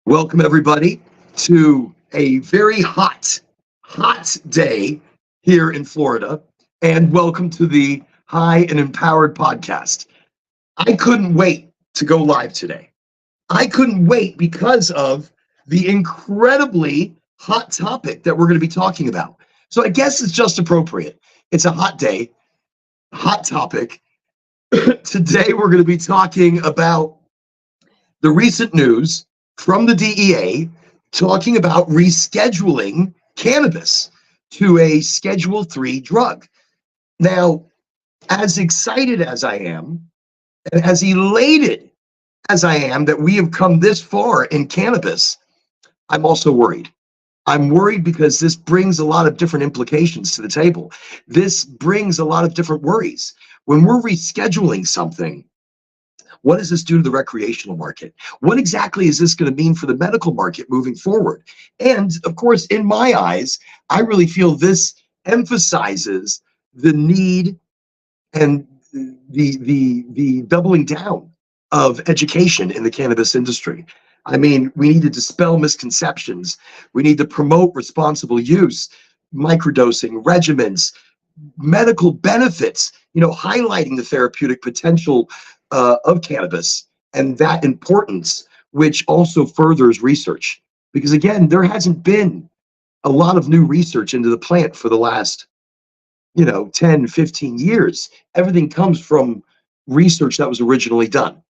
Welcome, everybody, to a very hot day here in Florida, and welcome to the High and Empowered podcast. I couldn't wait to go live today. I couldn't wait because of the incredibly hot topic that we're going to be talking about. So I guess it's just appropriate. It's a hot day, hot topic. Today, we're going to be talking about the recent news from the DEA talking about rescheduling cannabis to a Schedule III drug. Now, as excited as I am, and as elated as I am that we have come this far in cannabis, I'm also worried. I'm worried because this brings a lot of different implications to the table. This brings a lot of different worries. When we're rescheduling something, what does this do to the recreational market? What exactly is this going to mean for the medical market moving forward? And of course, in my eyes, I really feel this emphasizes the need and the doubling down of education in the cannabis industry. I mean, we need to dispel misconceptions. We need to promote responsible use, microdosing regimens, medical benefits, highlighting the therapeutic potential of cannabis and that importance, which also furthers research. Because again, there hasn't been a lot of new research into the plant for the last, 10, 15 years. Everything comes from research that was originally done.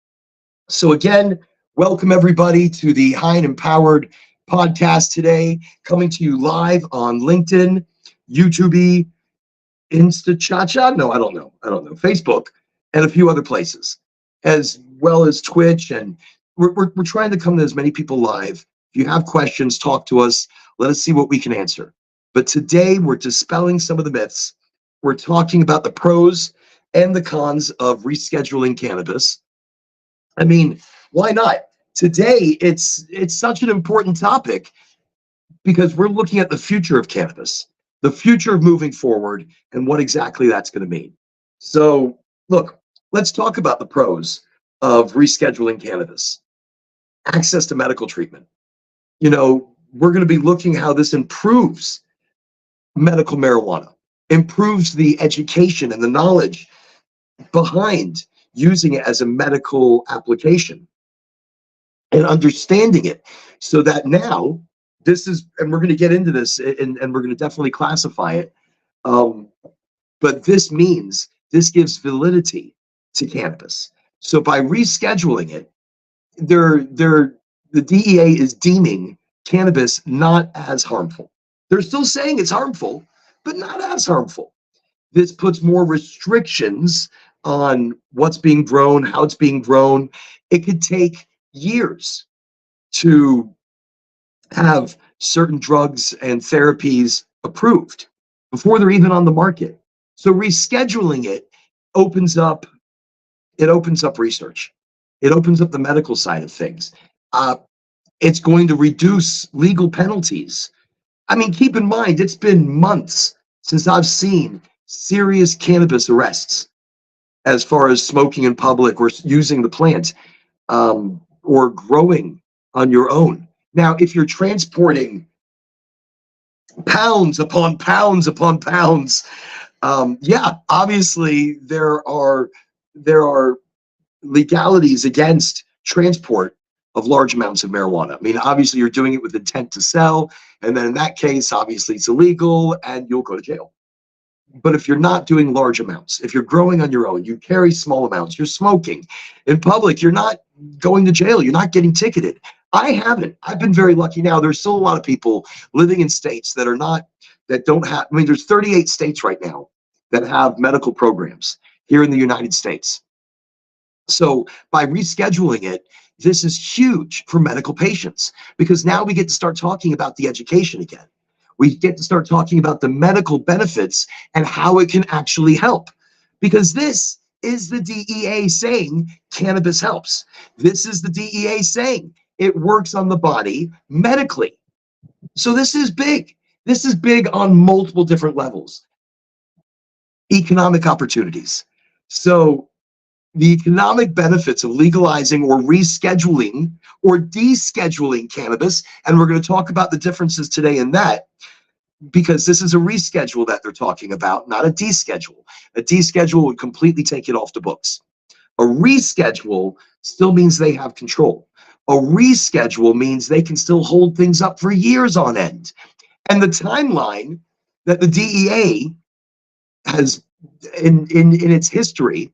So again, welcome everybody to the High and Empowered podcast today, coming to you live on LinkedIn, YouTube, Insta no, I don't know, Facebook, and a few other places, as well as Twitch. And we're trying to come to as many people live. If you have questions, talk to us. Let us see what we can answer. But today we're dispelling some of the myths. We're talking about the pros and the cons of rescheduling cannabis. I mean, why not? Today, it's such an important topic because we're looking at the future of cannabis, the future of moving forward, and what exactly that's going to mean. So, look, let's talk about the pros of rescheduling cannabis. Access to medical treatment. We're going to be looking how this improves medical marijuana, improves the education and the knowledge behind using it as a medical application and understanding it, so that now this is, and we're going to get into this and we're going to definitely classify it. But this means this gives validity to cannabis. So by rescheduling it, the DEA is deeming cannabis not as harmful. They're still saying it's harmful, but not as harmful. This puts more restrictions on what's being grown, how it's being grown. It could take years to have certain drugs and therapies approved before they're even on the market. So rescheduling it opens up research. It opens up the medical side of things. It's going to reduce legal penalties. I mean, keep in mind, it's been months since I've seen serious cannabis arrests as far as smoking in public or using the plant or growing on your own. Now, if you're transporting pounds upon pounds upon pounds, obviously there are legalities against transport of large amounts of marijuana. I mean, obviously you're doing it with intent to sell, and then in that case, obviously it's illegal and you'll go to jail. But if you're not doing large amounts, if you're growing on your own, you carry small amounts, you're smoking in public, you're not going to jail, you're not getting ticketed. I haven't. I've been very lucky. Now, there's still a lot of people living in states that don't have, I mean, there's 38 states right now that have medical programs here in the United States. So by rescheduling it, this is huge for medical patients, because now we get to start talking about the education again. We get to start talking about the medical benefits and how it can actually help, because this is the DEA saying cannabis helps. This is the DEA saying it works on the body medically. So this is big. This is big on multiple different levels. Economic opportunities. So the economic benefits of legalizing or rescheduling or descheduling cannabis, and we're going to talk about the differences today in that, because this is a reschedule that they're talking about, not a deschedule. A deschedule would completely take it off the books. A reschedule still means they have control. A reschedule means they can still hold things up for years on end. And the timeline that the DEA has in its history,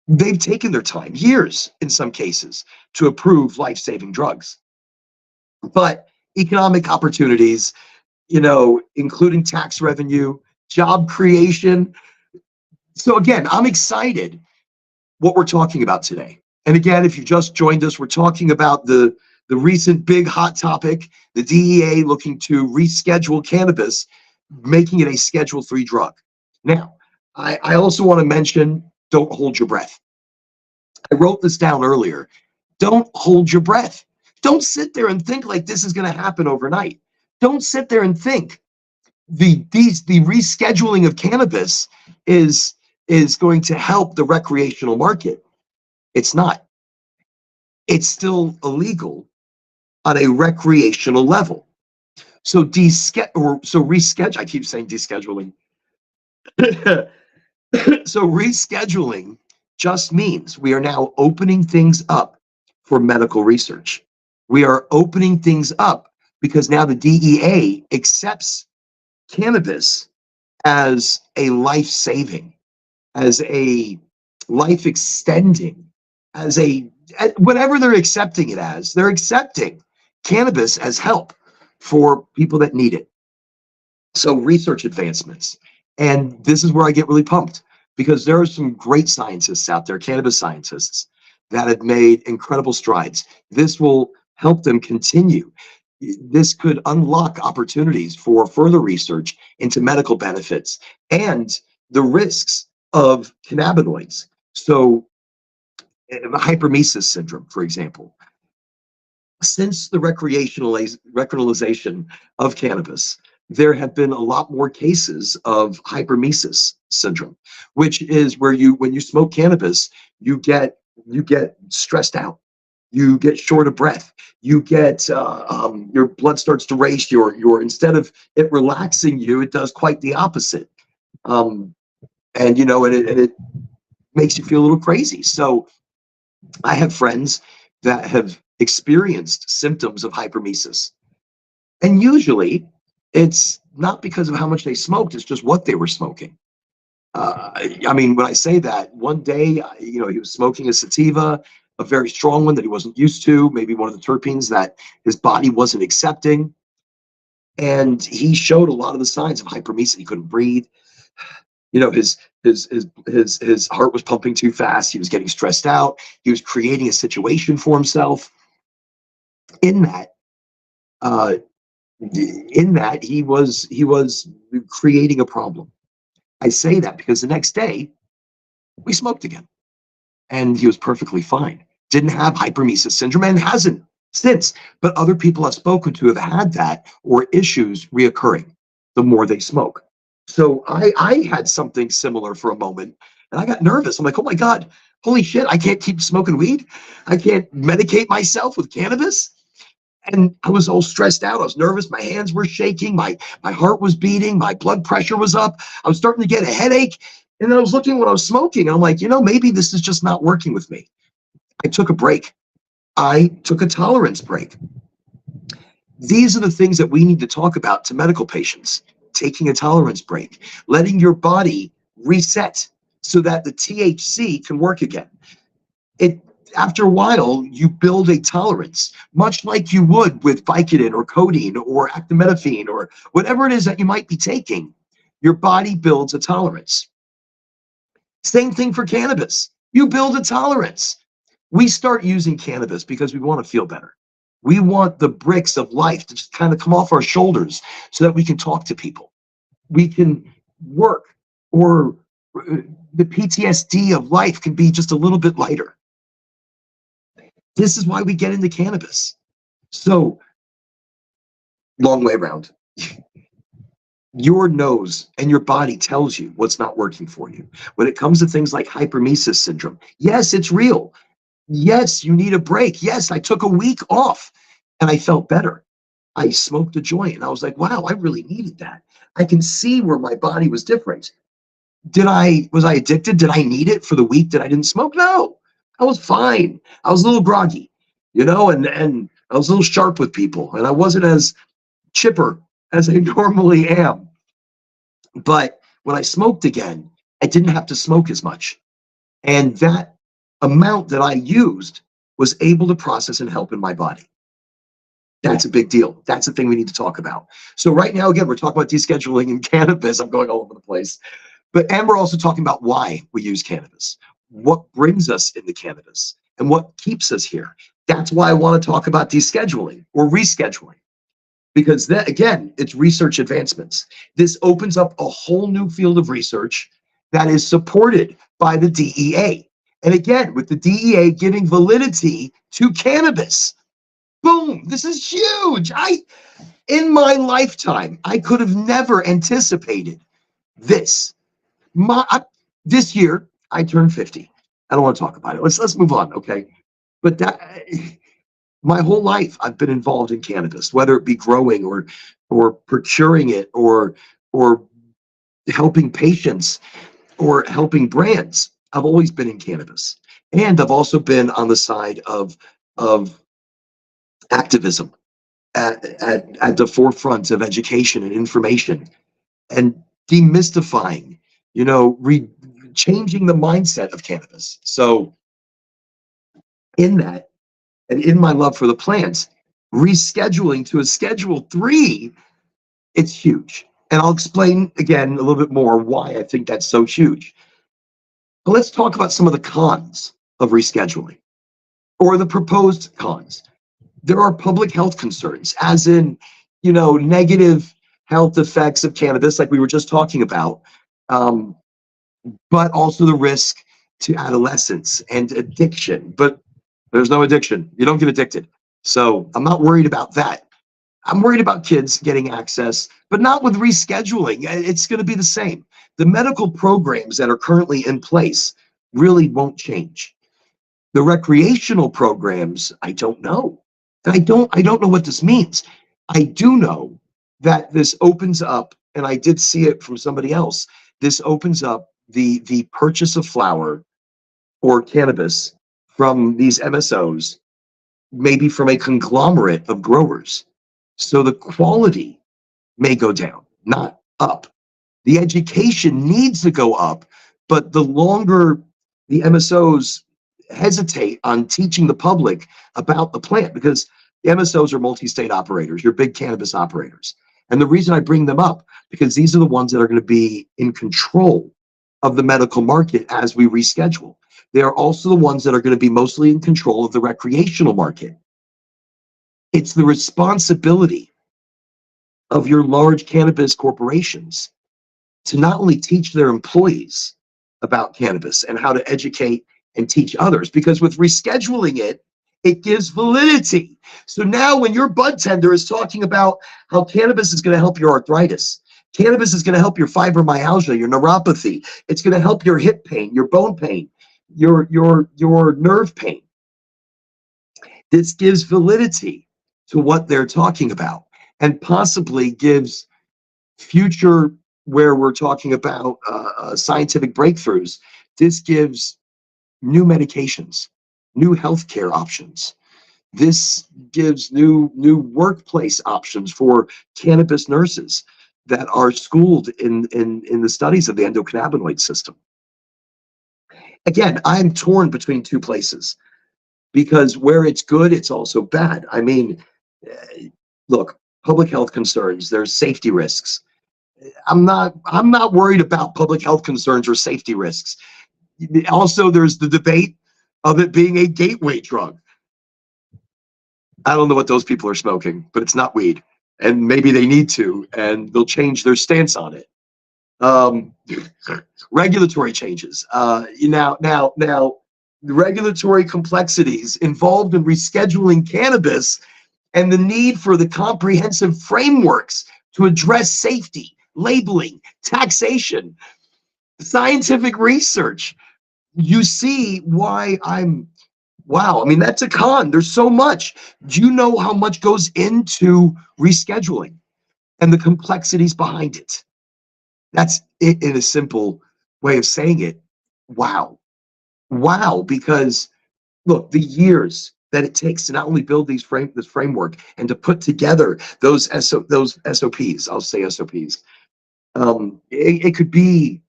they've taken their time, years in some cases, to approve life-saving drugs. But economic opportunities, including tax revenue, job creation. So again, I'm excited what we're talking about today. And again, if you just joined us, we're talking about the recent big hot topic, the DEA looking to reschedule cannabis, making it a Schedule III drug. Now, I also want to mention, don't hold your breath. I wrote this down earlier. Don't hold your breath. Don't sit there and think like this is going to happen overnight. Don't sit there and think the rescheduling of cannabis is going to help the recreational market. It's not. It's still illegal on a recreational level. So reschedule. I keep saying descheduling. So rescheduling just means we are now opening things up for medical research. We are opening things up because now the DEA accepts cannabis as a life-saving, as a life-extending, as whatever they're accepting it as. They're accepting cannabis as help for people that need it. So research advancements. And this is where I get really pumped, because there are some great scientists out there, cannabis scientists, that have made incredible strides. This will help them continue. This could unlock opportunities for further research into medical benefits and the risks of cannabinoids. So hypermesis syndrome, for example, since the recreationalization of cannabis, there have been a lot more cases of hypermesis syndrome, which is where when you smoke cannabis, you get stressed out, you get short of breath, you get your blood starts to race. Your instead of it relaxing you, it does quite the opposite, and it makes you feel a little crazy. So I have friends that have experienced symptoms of hypermesis, and usually it's not because of how much they smoked, it's just what they were smoking. I mean, when I say that, one day, he was smoking a sativa, a very strong one that he wasn't used to, maybe one of the terpenes that his body wasn't accepting. And he showed a lot of the signs of hypermesis. He couldn't breathe. His heart was pumping too fast. He was getting stressed out. He was creating a situation for himself. In that, he was creating a problem. I say that because the next day we smoked again, and he was perfectly fine. Didn't have hypermesis syndrome and hasn't since. But other people I've spoken to have had that or issues reoccurring the more they smoke. So I had something similar for a moment, and I got nervous. I'm like, oh my God, holy shit, I can't keep smoking weed. I can't medicate myself with cannabis. And I was all stressed out. I was nervous. My hands were shaking. My heart was beating. My blood pressure was up. I was starting to get a headache. And then I was looking when I was smoking. And I'm like, maybe this is just not working with me. I took a break. I took a tolerance break. These are the things that we need to talk about to medical patients. Taking a tolerance break, letting your body reset so that the THC can work again. After a while, you build a tolerance, much like you would with Vicodin or codeine or acetaminophen or whatever it is that you might be taking. Your body builds a tolerance. Same thing for cannabis. You build a tolerance. We start using cannabis because we want to feel better. We want the bricks of life to just kind of come off our shoulders so that we can talk to people. We can work, or the PTSD of life can be just a little bit lighter. This is why we get into cannabis. So, long way around. Your nose and your body tells you what's not working for you. When it comes to things like hypermesis syndrome, yes, it's real. Yes, you need a break. Yes, I took a week off and I felt better. I smoked a joint and I was like, wow, I really needed that. I can see where my body was different. Was I addicted? Did I need it for the week that I didn't smoke? No, I was fine. I was a little groggy, and I was a little sharp with people and I wasn't as chipper as I normally am. But when I smoked again, I didn't have to smoke as much. And that amount that I used was able to process and help in my body. That's a big deal. That's the thing we need to talk about. So right now, again, we're talking about descheduling and cannabis. I'm going all over the place. And we're also talking about why we use cannabis, what brings us into cannabis, and what keeps us here. That's why I want to talk about descheduling or rescheduling, because that, again, it's research advancements. This opens up a whole new field of research that is supported by the DEA. And again, with the DEA giving validity to cannabis. Boom, this is huge. In my lifetime, I could have never anticipated this. This year, I turned 50. I don't want to talk about it. Let's move on, okay? But my whole life, I've been involved in cannabis, whether it be growing or procuring it or helping patients or helping brands. I've always been in cannabis, and I've also been on the side of activism at the forefront of education and information and demystifying, changing the mindset of cannabis. So in that, and in my love for the plants, rescheduling to a Schedule 3, it's huge. And I'll explain again a little bit more why I think that's so huge. But let's talk about some of the cons of rescheduling, or the proposed cons. There are public health concerns, as in, negative health effects of cannabis, like we were just talking about, but also the risk to adolescence and addiction. But there's no addiction. You don't get addicted. So I'm not worried about that. I'm worried about kids getting access, but not with rescheduling. It's going to be the same. The medical programs that are currently in place really won't change. The recreational programs, I don't know. I don't know what this means. I do know that this opens up, and I did see it from somebody else. This opens up the purchase of flower or cannabis from these MSOs, maybe from a conglomerate of growers. So the quality may go down, not up. The education needs to go up, but the longer the MSOs hesitate on teaching the public about the plant, because the MSOs are multi-state operators, your big cannabis operators. And the reason I bring them up, because these are the ones that are going to be in control of the medical market as we reschedule. They are also the ones that are going to be mostly in control of the recreational market. It's the responsibility of your large cannabis corporations to not only teach their employees about cannabis and how to educate and teach others, because with rescheduling it, it gives validity. So now when your bud tender is talking about how cannabis is going to help your arthritis, cannabis is going to help your fibromyalgia, your neuropathy, it's going to help your hip pain, your bone pain, your nerve pain. This gives validity to what they're talking about, and possibly gives future, where we're talking about scientific breakthroughs, this gives new medications, new healthcare options. This gives new workplace options for cannabis nurses that are schooled in the studies of the endocannabinoid system. Again, I'm torn between two places, because where it's good, it's also bad. I mean, look, public health concerns, there's safety risks. I'm not worried about public health concerns or safety risks. Also, there's the debate of it being a gateway drug. I don't know what those people are smoking, but it's not weed. And maybe they need to, and they'll change their stance on it. Regulatory changes. Now, the regulatory complexities involved in rescheduling cannabis, and the need for the comprehensive frameworks to address safety, labeling, taxation, scientific research. You see why wow, I mean, that's a con. There's so much. Do you know how much goes into rescheduling and the complexities behind it? That's it in a simple way of saying it. Wow. Wow, because look, the years that it takes to not only build this framework and to put together those SOPs, I'll say SOPs. It could be,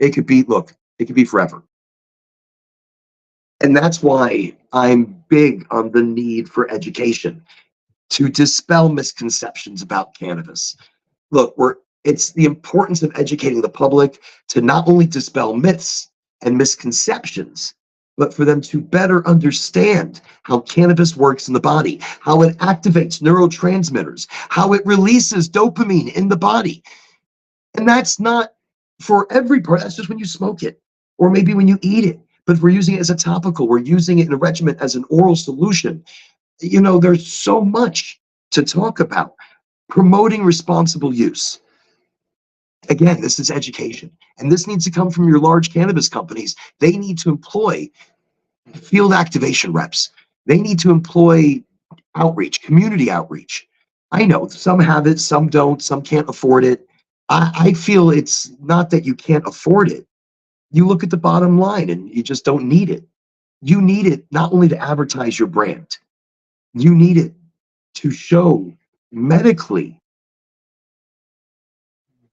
look, it could be forever. And that's why I'm big on the need for education to dispel misconceptions about cannabis. Look, it's the importance of educating the public to not only dispel myths and misconceptions, but for them to better understand how cannabis works in the body, how it activates neurotransmitters, how it releases dopamine in the body. And that's not for every part. That's just when you smoke it, or maybe when you eat it. But we're using it as a topical. We're using it in a regimen as an oral solution. You know, there's so much to talk about. Promoting responsible use. Again, this is education. And this needs to come from your large cannabis companies. They need to employ field activation reps. They need to employ outreach, community outreach. I know some have it, some don't, some can't afford it. I feel it's not that you can't afford it. You look at the bottom line and you just don't need it. You need it not only to advertise your brand, you need it to show medically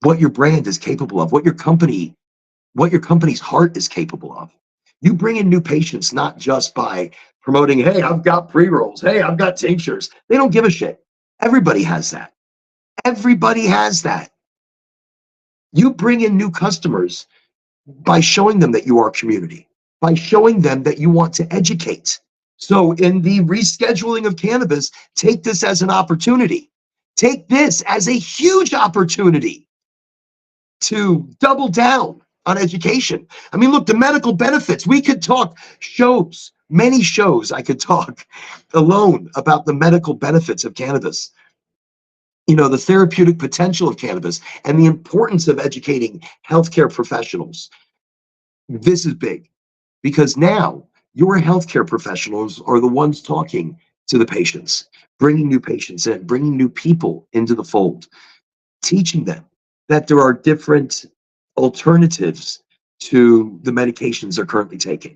what your brand is capable of, what your company's heart is capable of. You bring in new patients not just by promoting, hey, I've got pre-rolls, hey, I've got tinctures. They don't give a shit. Everybody has that. Everybody has that. You bring in new customers by showing them that you are community, by showing them that you want to educate. So in the rescheduling of cannabis, take this as an opportunity. Take this as a huge opportunity to double down on education. I mean, look, the medical benefits. We could talk shows, many shows I could talk alone about the medical benefits of cannabis. You know, the therapeutic potential of cannabis and the importance of educating healthcare professionals. This is big because now your healthcare professionals are the ones talking to the patients, bringing new patients in, bringing new people into the fold, teaching them that there are different alternatives to the medications they're currently taking.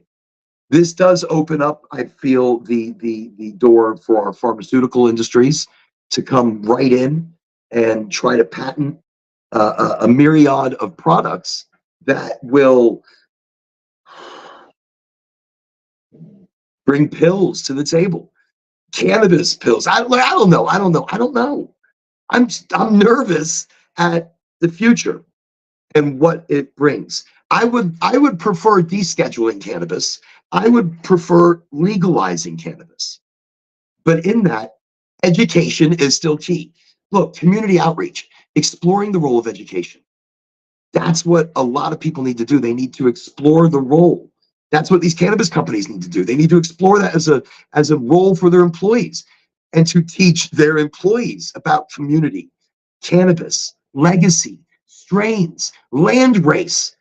This does open up, I feel, the door for our pharmaceutical industries to come right in and try to patent a myriad of products that will bring pills to the table, cannabis pills. I don't know. I'm nervous at the future and what it brings. I would prefer descheduling cannabis. I would prefer legalizing cannabis. But in that, education is still key. Look, community outreach, exploring the role of education. That's what a lot of people need to do. They need to explore the role. That's what these cannabis companies need to do. They need to explore that as a role for their employees and to teach their employees about community, cannabis, legacy, strains, land race.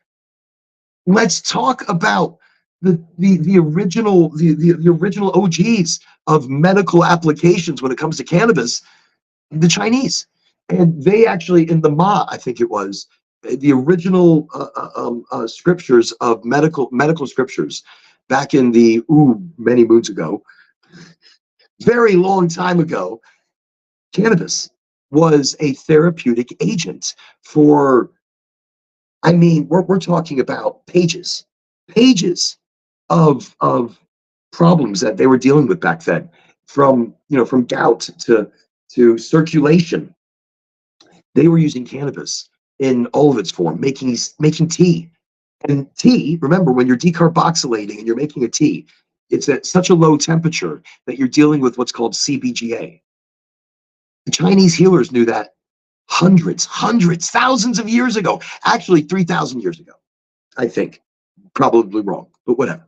Let's talk about the original OGs of medical applications when it comes to cannabis, the Chinese. And they actually, in the Ma, I think it was, the original scriptures of medical scriptures back in the many moons ago, very long time ago, cannabis was a therapeutic agent for, I mean, we're talking about pages of problems that they were dealing with back then, from gout to circulation. They were using cannabis in all of its form, making tea. And tea, remember, when you're decarboxylating and you're making a tea, it's at such a low temperature that you're dealing with what's called CBGA. The Chinese healers knew that hundreds, thousands of years ago, actually 3,000 years ago, I think. Probably wrong, but whatever.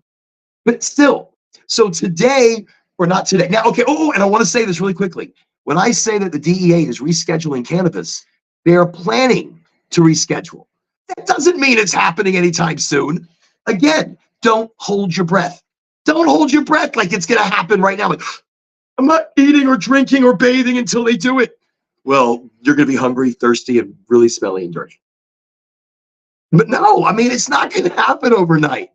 But still, so today, or not today. Now, okay, and I want to say this really quickly. When I say that the DEA is rescheduling cannabis, they are planning to reschedule. That doesn't mean it's happening anytime soon. Again, don't hold your breath. Don't hold your breath like it's going to happen right now. Like, I'm not eating or drinking or bathing until they do it. Well, you're going to be hungry, thirsty, and really smelly and dirty. But no, I mean, it's not going to happen overnight.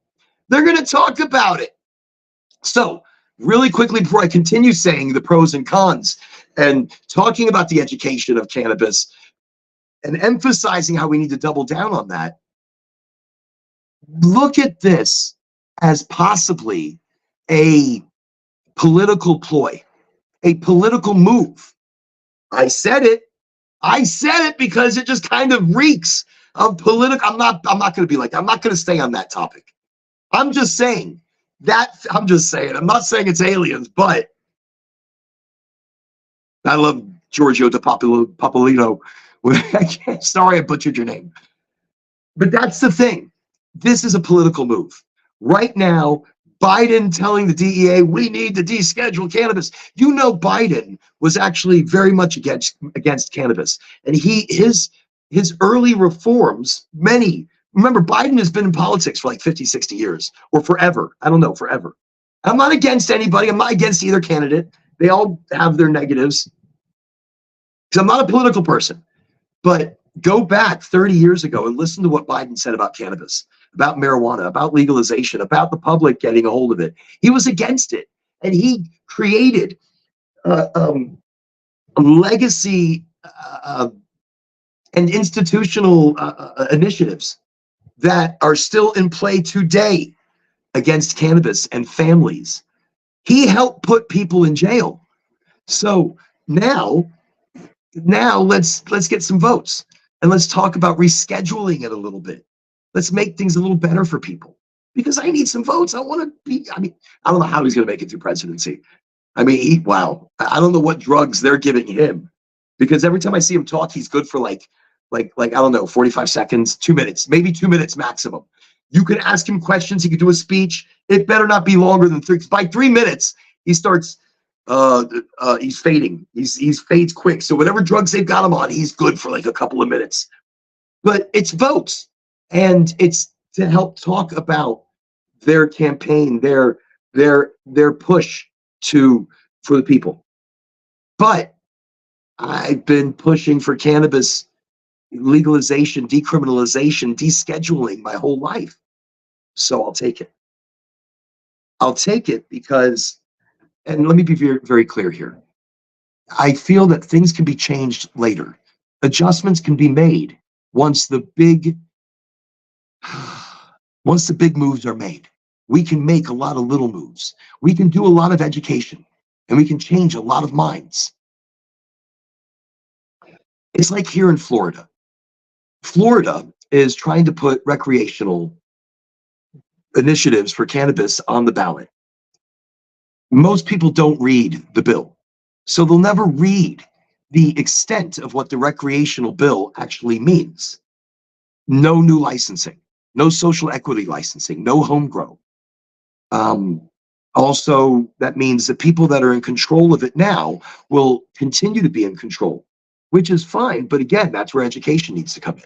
They're going to talk about it. So, really quickly, before I continue saying the pros and cons and talking about the education of cannabis and emphasizing how we need to double down on that, look at this as possibly a political ploy, a political move. I said it because it just kind of reeks of political. I'm not going to be like, I'm not going to stay on that topic. I'm just saying, I'm not saying it's aliens, but I love Giorgio Papolino. Sorry, I butchered your name. But that's the thing. This is a political move. Right now, Biden telling the DEA, we need to deschedule cannabis. You know, Biden was actually very much against cannabis. And his early reforms, remember, Biden has been in politics for like 50, 60 years or forever. I don't know, forever. I'm not against anybody. I'm not against either candidate. They all have their negatives. Because I'm not a political person. But go back 30 years ago and listen to what Biden said about cannabis, about marijuana, about legalization, about the public getting a hold of it. He was against it. And he created legacy and institutional initiatives that are still in play today against cannabis and families. He helped put people in jail. So now let's get some votes and let's talk about rescheduling it a little bit. Let's make things a little better for people, because I need some votes. I want to be, I don't know how he's going to make it through presidency. I don't know what drugs they're giving him, because every time I see him talk, he's good for like, I don't know, 45 seconds, 2 minutes, maybe 2 minutes maximum. You can ask him questions. He could do a speech. It better not be longer than 3. By 3 minutes, he starts, he's fading. He's fades quick. So whatever drugs they've got him on, he's good for like a couple of minutes. But it's votes, and it's to help talk about their campaign, their push for the people. But I've been pushing for cannabis legalization, decriminalization, descheduling my whole life. So I'll take it. I'll take it because, and let me be very, very clear here. I feel that things can be changed later. Adjustments can be made once the big moves are made. We can make a lot of little moves. We can do a lot of education, and we can change a lot of minds. It's like here in Florida. Florida is trying to put recreational initiatives for cannabis on the ballot. Most people don't read the bill, so they'll never read the extent of what the recreational bill actually means. No new licensing, no social equity licensing, no home grow. Also, that means the people that are in control of it now will continue to be in control, which is fine. But again, that's where education needs to come in.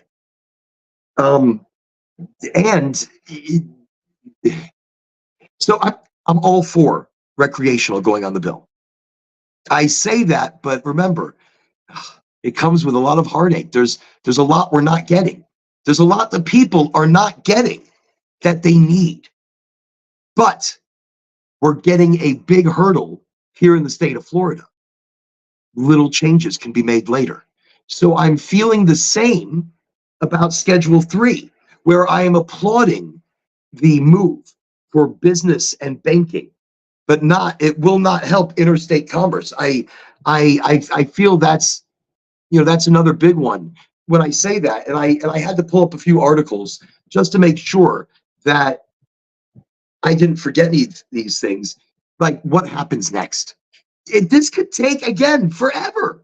So I'm all for recreational going on the bill. I say that, but remember, it comes with a lot of heartache. There's a lot we're not getting. There's a lot that people are not getting that they need. But we're getting a big hurdle here in the state of Florida. Little changes can be made later. So I'm feeling the same about Schedule 3, where I am applauding the move for business and banking, but it will not help interstate commerce. I feel that's another big one. When I say that, and I had to pull up a few articles just to make sure that I didn't forget these things, like what happens next. This could take, again, forever.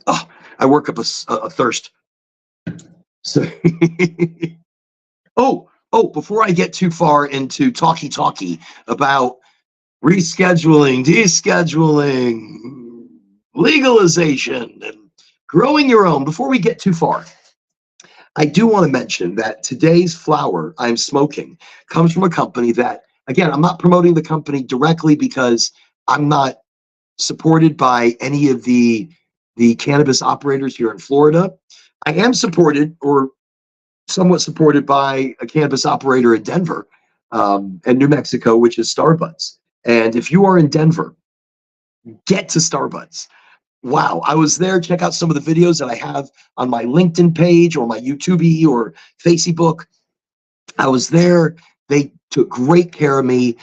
Oh, I work up a thirst. So, before I get too far into talky about rescheduling, descheduling, legalization and growing your own. Before we get too far, I do want to mention that today's flower I'm smoking comes from a company that, again, I'm not promoting the company directly because I'm not supported by any of the cannabis operators here in Florida. I am supported or somewhat supported by a cannabis operator in Denver and New Mexico, which is Starbuds. And if you are in Denver, get to Starbuds. Wow, I was there. Check out some of the videos that I have on my LinkedIn page or my YouTube or Facebook. I was there. They took great care of me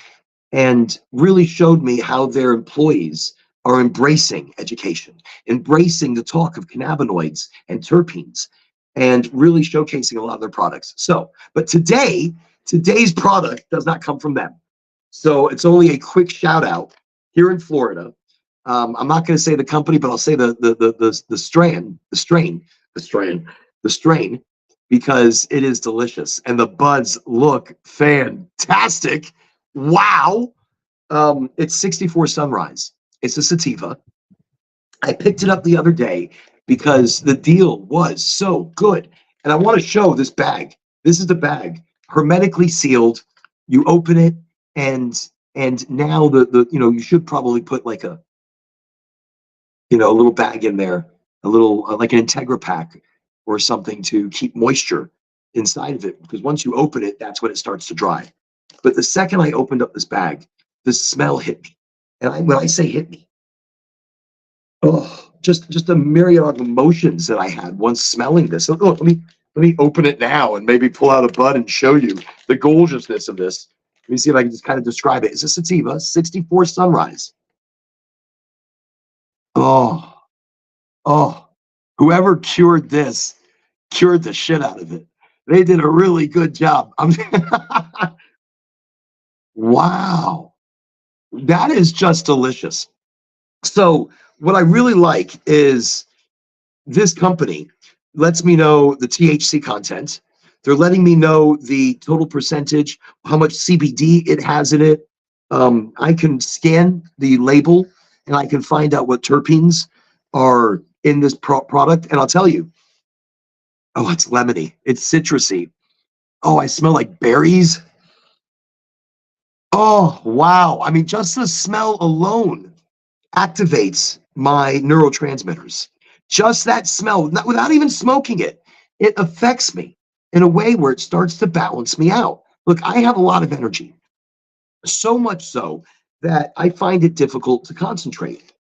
and really showed me how their employees are embracing education, embracing the talk of cannabinoids and terpenes, and really showcasing a lot of their products. So, but today's product does not come from them. So it's only a quick shout out here in Florida. I'm not going to say the company, but I'll say the strain, because it is delicious and the buds look fantastic. Wow. It's 64 Sunrise. It's a sativa. I picked it up the other day because the deal was so good. And I want to show this bag. This is the bag, hermetically sealed. You open it, and now the you should probably put like a little bag in there, a little like an Integra pack or something to keep moisture inside of it, because once you open it, that's when it starts to dry. But the second I opened up this bag, the smell hit me. And when I say hit me, oh, just a myriad of emotions that I had once smelling this. So, look, let me open it now and maybe pull out a bud and show you the gorgeousness of this. Let me see if I can just kind of describe it. It's a sativa, 64 Sunrise. Oh, oh, whoever cured this cured the shit out of it. They did a really good job. Wow, that is just delicious. So what I really like is this company lets me know the THC content. They're letting me know the total percentage, how much CBD it has in it. I can scan the label and I can find out what terpenes are in this product. And I'll tell you, oh, it's lemony. It's citrusy. Oh, I smell like berries. Oh, wow. I mean, just the smell alone activates my neurotransmitters. Just that smell, without even smoking it, it affects me in a way where it starts to balance me out. Look, I have a lot of energy, so much so that I find it difficult to concentrate.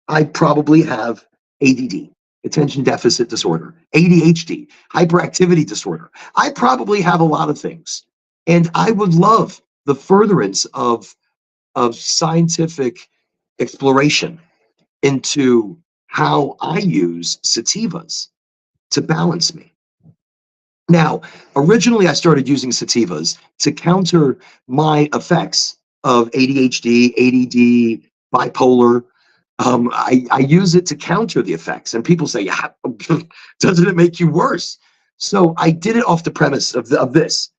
I probably have ADD, attention deficit disorder, ADHD, hyperactivity disorder. I probably have a lot of things. And I would love the furtherance of scientific exploration into how I use sativas to balance me. Now, originally I started using sativas to counter my effects of ADHD, ADD, bipolar. I use it to counter the effects. And people say, yeah, doesn't it make you worse? So I did it off the premise of this.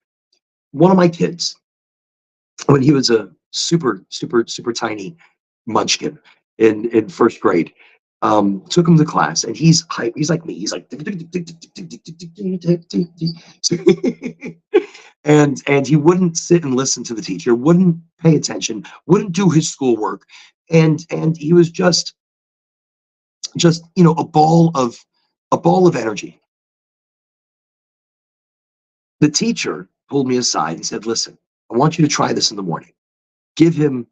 One of my kids, when he was a super tiny munchkin in first grade, took him to class, and he's hype. He's like me. He's like, and he wouldn't sit and listen to the teacher, wouldn't pay attention, wouldn't do his schoolwork, and he was just a ball of energy. The teacher pulled me aside and said, listen, I want you to try this in the morning. Give him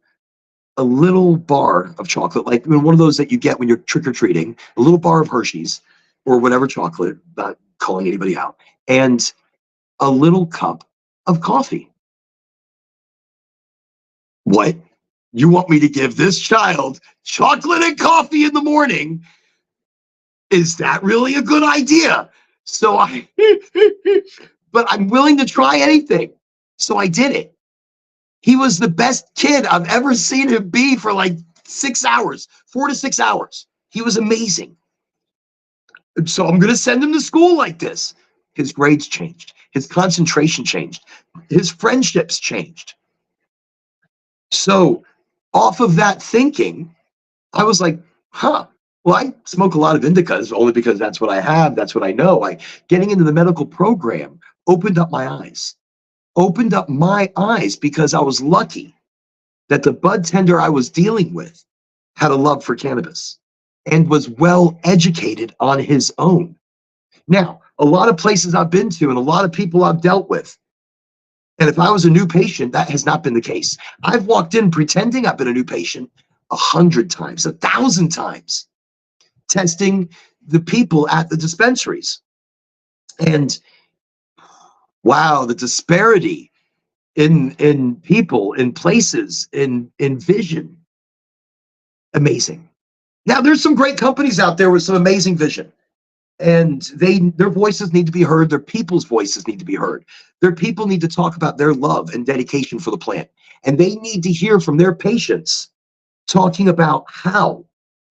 a little bar of chocolate, like one of those that you get when you're trick-or-treating, a little bar of Hershey's or whatever chocolate, not calling anybody out, and a little cup of coffee. What? You want me to give this child chocolate and coffee in the morning? Is that really a good idea? So but I'm willing to try anything. So I did it. He was the best kid I've ever seen him be for like 6 hours, 4 to 6 hours. He was amazing. So I'm going to send him to school like this. His grades changed. His concentration changed. His friendships changed. So off of that thinking, I was like, huh, Well, I smoke a lot of indicas only because that's what I have. That's what I know. Getting into the medical program opened up my eyes, because I was lucky that the bud tender I was dealing with had a love for cannabis and was well educated on his own. Now, a lot of places I've been to and a lot of people I've dealt with, and if I was a new patient, that has not been the case. I've walked in pretending I've been a new patient 100 times, 1,000 times, testing the people at the dispensaries. And wow, the disparity in people, in places, in vision, amazing. Now, there's some great companies out there with some amazing vision, and their voices need to be heard. Their people's voices need to be heard. Their people need to talk about their love and dedication for the plant, and they need to hear from their patients talking about how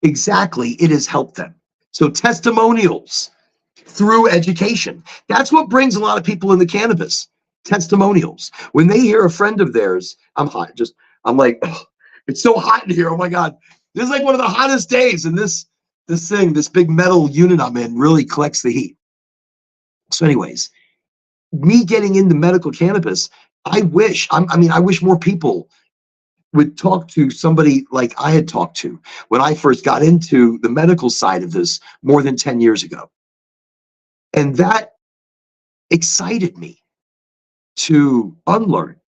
exactly it has helped them. So testimonials through education. That's what brings a lot of people into cannabis. Testimonials. When they hear a friend of theirs, I'm hot. I'm like, oh, it's so hot in here. Oh my God. This is like one of the hottest days. And this big metal unit I'm in really collects the heat. So anyways, me getting into medical cannabis, I wish more people would talk to somebody like I had talked to when I first got into the medical side of this more than 10 years ago. And that excited me to unlearn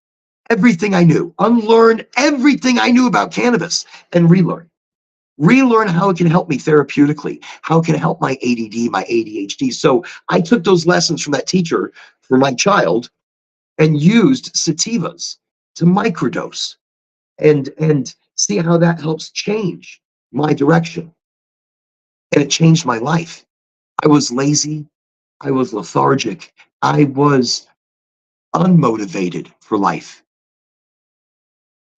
everything I knew, unlearn everything I knew about cannabis, and relearn how it can help me therapeutically, how it can help my ADD, my ADHD. So I took those lessons from that teacher for my child and used sativas to microdose and see how that helps change my direction. And it changed my life. I was lazy. I was lethargic. I was unmotivated for life.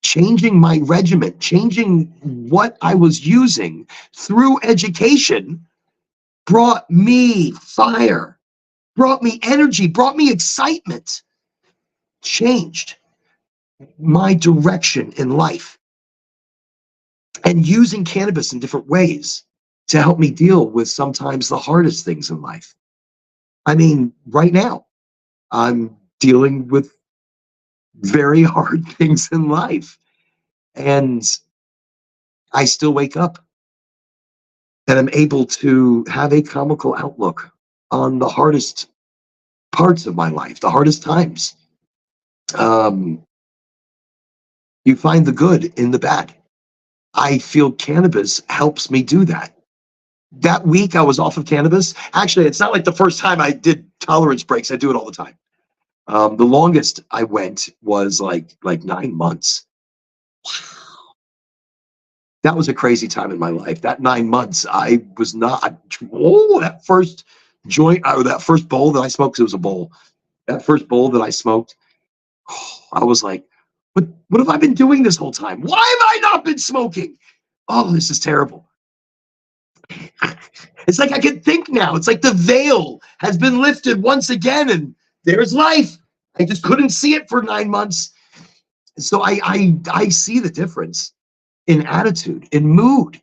Changing my regimen, changing what I was using through education brought me fire, brought me energy, brought me excitement, changed my direction in life. And using cannabis in different ways to help me deal with sometimes the hardest things in life. I mean, right now, I'm dealing with very hard things in life. And I still wake up and I'm able to have a comical outlook on the hardest parts of my life, the hardest times. You find the good in the bad. I feel cannabis helps me do that. That week I was off of cannabis. Actually, it's not like the first time I did tolerance breaks. I do it all the time. The longest I went was like 9 months. That was a crazy time in my life. That 9 months, I was not. That first joint, or that first bowl that I smoked, 'cause it was a bowl. That first bowl that I smoked, I was like, what have I been doing this whole time? Why have I not been smoking? Oh, this is terrible. It's like I can think now. It's like the veil has been lifted once again, and there's life. I just couldn't see it for 9 months. So I see the difference in attitude, in mood.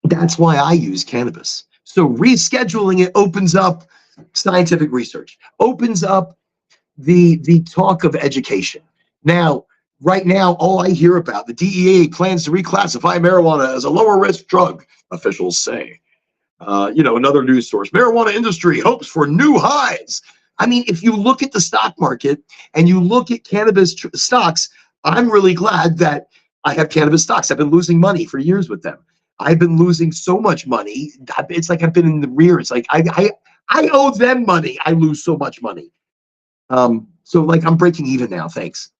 That's why I use cannabis. So rescheduling it opens up scientific research, opens up the talk of education. Now, right now, all I hear about, the DEA plans to reclassify marijuana as a lower risk drug, officials say. Another news source, marijuana industry hopes for new highs. I mean, if you look at the stock market and you look at cannabis stocks, I'm really glad that I have cannabis stocks. I've been losing money for years with them. I've been losing so much money. It's like I've been in the rear. It's like I owe them money. I lose so much money. So like I'm breaking even now. Thanks.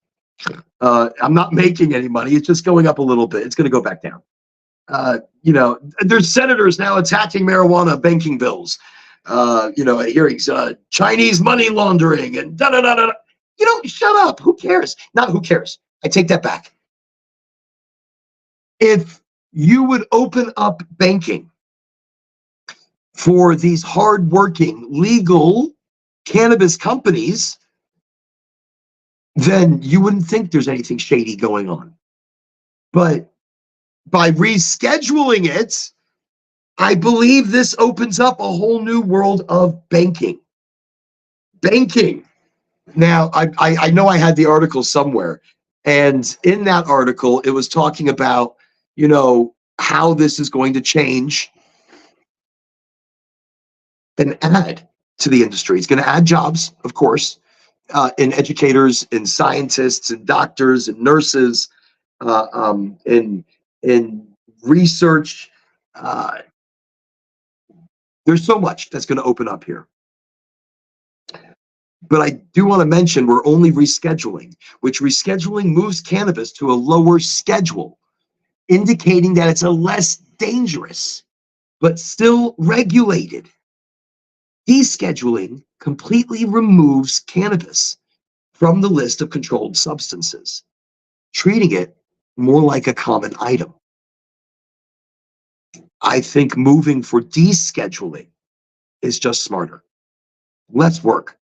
I'm not making any money. It's just going up a little bit. It's going to go back down. There's senators now attacking marijuana banking bills. Hearings, Chinese money laundering and da da da da. Shut up. Who cares? Not who cares. I take that back. If you would open up banking for these hardworking, legal cannabis companies, then you wouldn't think there's anything shady going on. But by rescheduling it, I believe this opens up a whole new world of banking. Banking. Now, I know I had the article somewhere, and in that article, it was talking about, how this is going to change and add to the industry. It's going to add jobs, of course, in educators, in scientists, and doctors, and nurses, in research. Uh, there's so much that's going to open up here. But I do want to mention we're only rescheduling, which rescheduling moves cannabis to a lower schedule, indicating that it's a less dangerous, but still regulated. Descheduling completely removes cannabis from the list of controlled substances, treating it more like a common item. I think moving for descheduling is just smarter. Less work.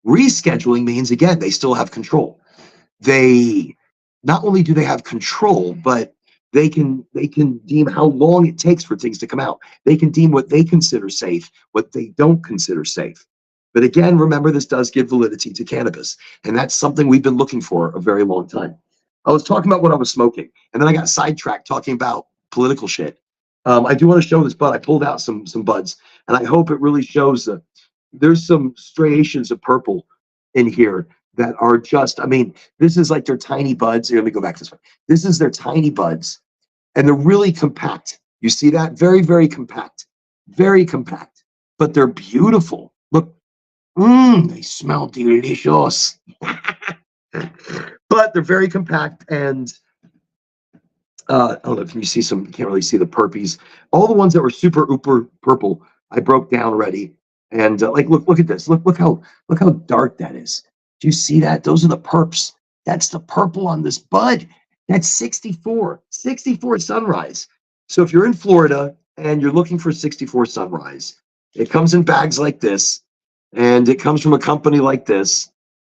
Rescheduling means, again, they still have control. They not only do they have control, but they can deem how long it takes for things to come out. They can deem what they consider safe, what they don't consider safe. But again, remember, this does give validity to cannabis, and that's something we've been looking for a very long time. I was talking about what I was smoking, and then I got sidetracked talking about political shit. I do want to show this bud. I pulled out some buds, and I hope it really shows there's some striations of purple in here that are just, I mean, this is like their tiny buds. Here, let me go back this way. This is their tiny buds, and they're really compact. You see that? Very, very compact. Very compact. But they're beautiful. Look, they smell delicious. But they're very compact, and I don't know if you see some, you can't really see the perpies. All the ones that were super uber purple, I broke down already. And like, look at this. Look how dark that is. Do you see that? Those are the perps. That's the purple on this bud. That's 64 sunrise. So if you're in Florida and you're looking for 64 sunrise, it comes in bags like this, and it comes from a company like this,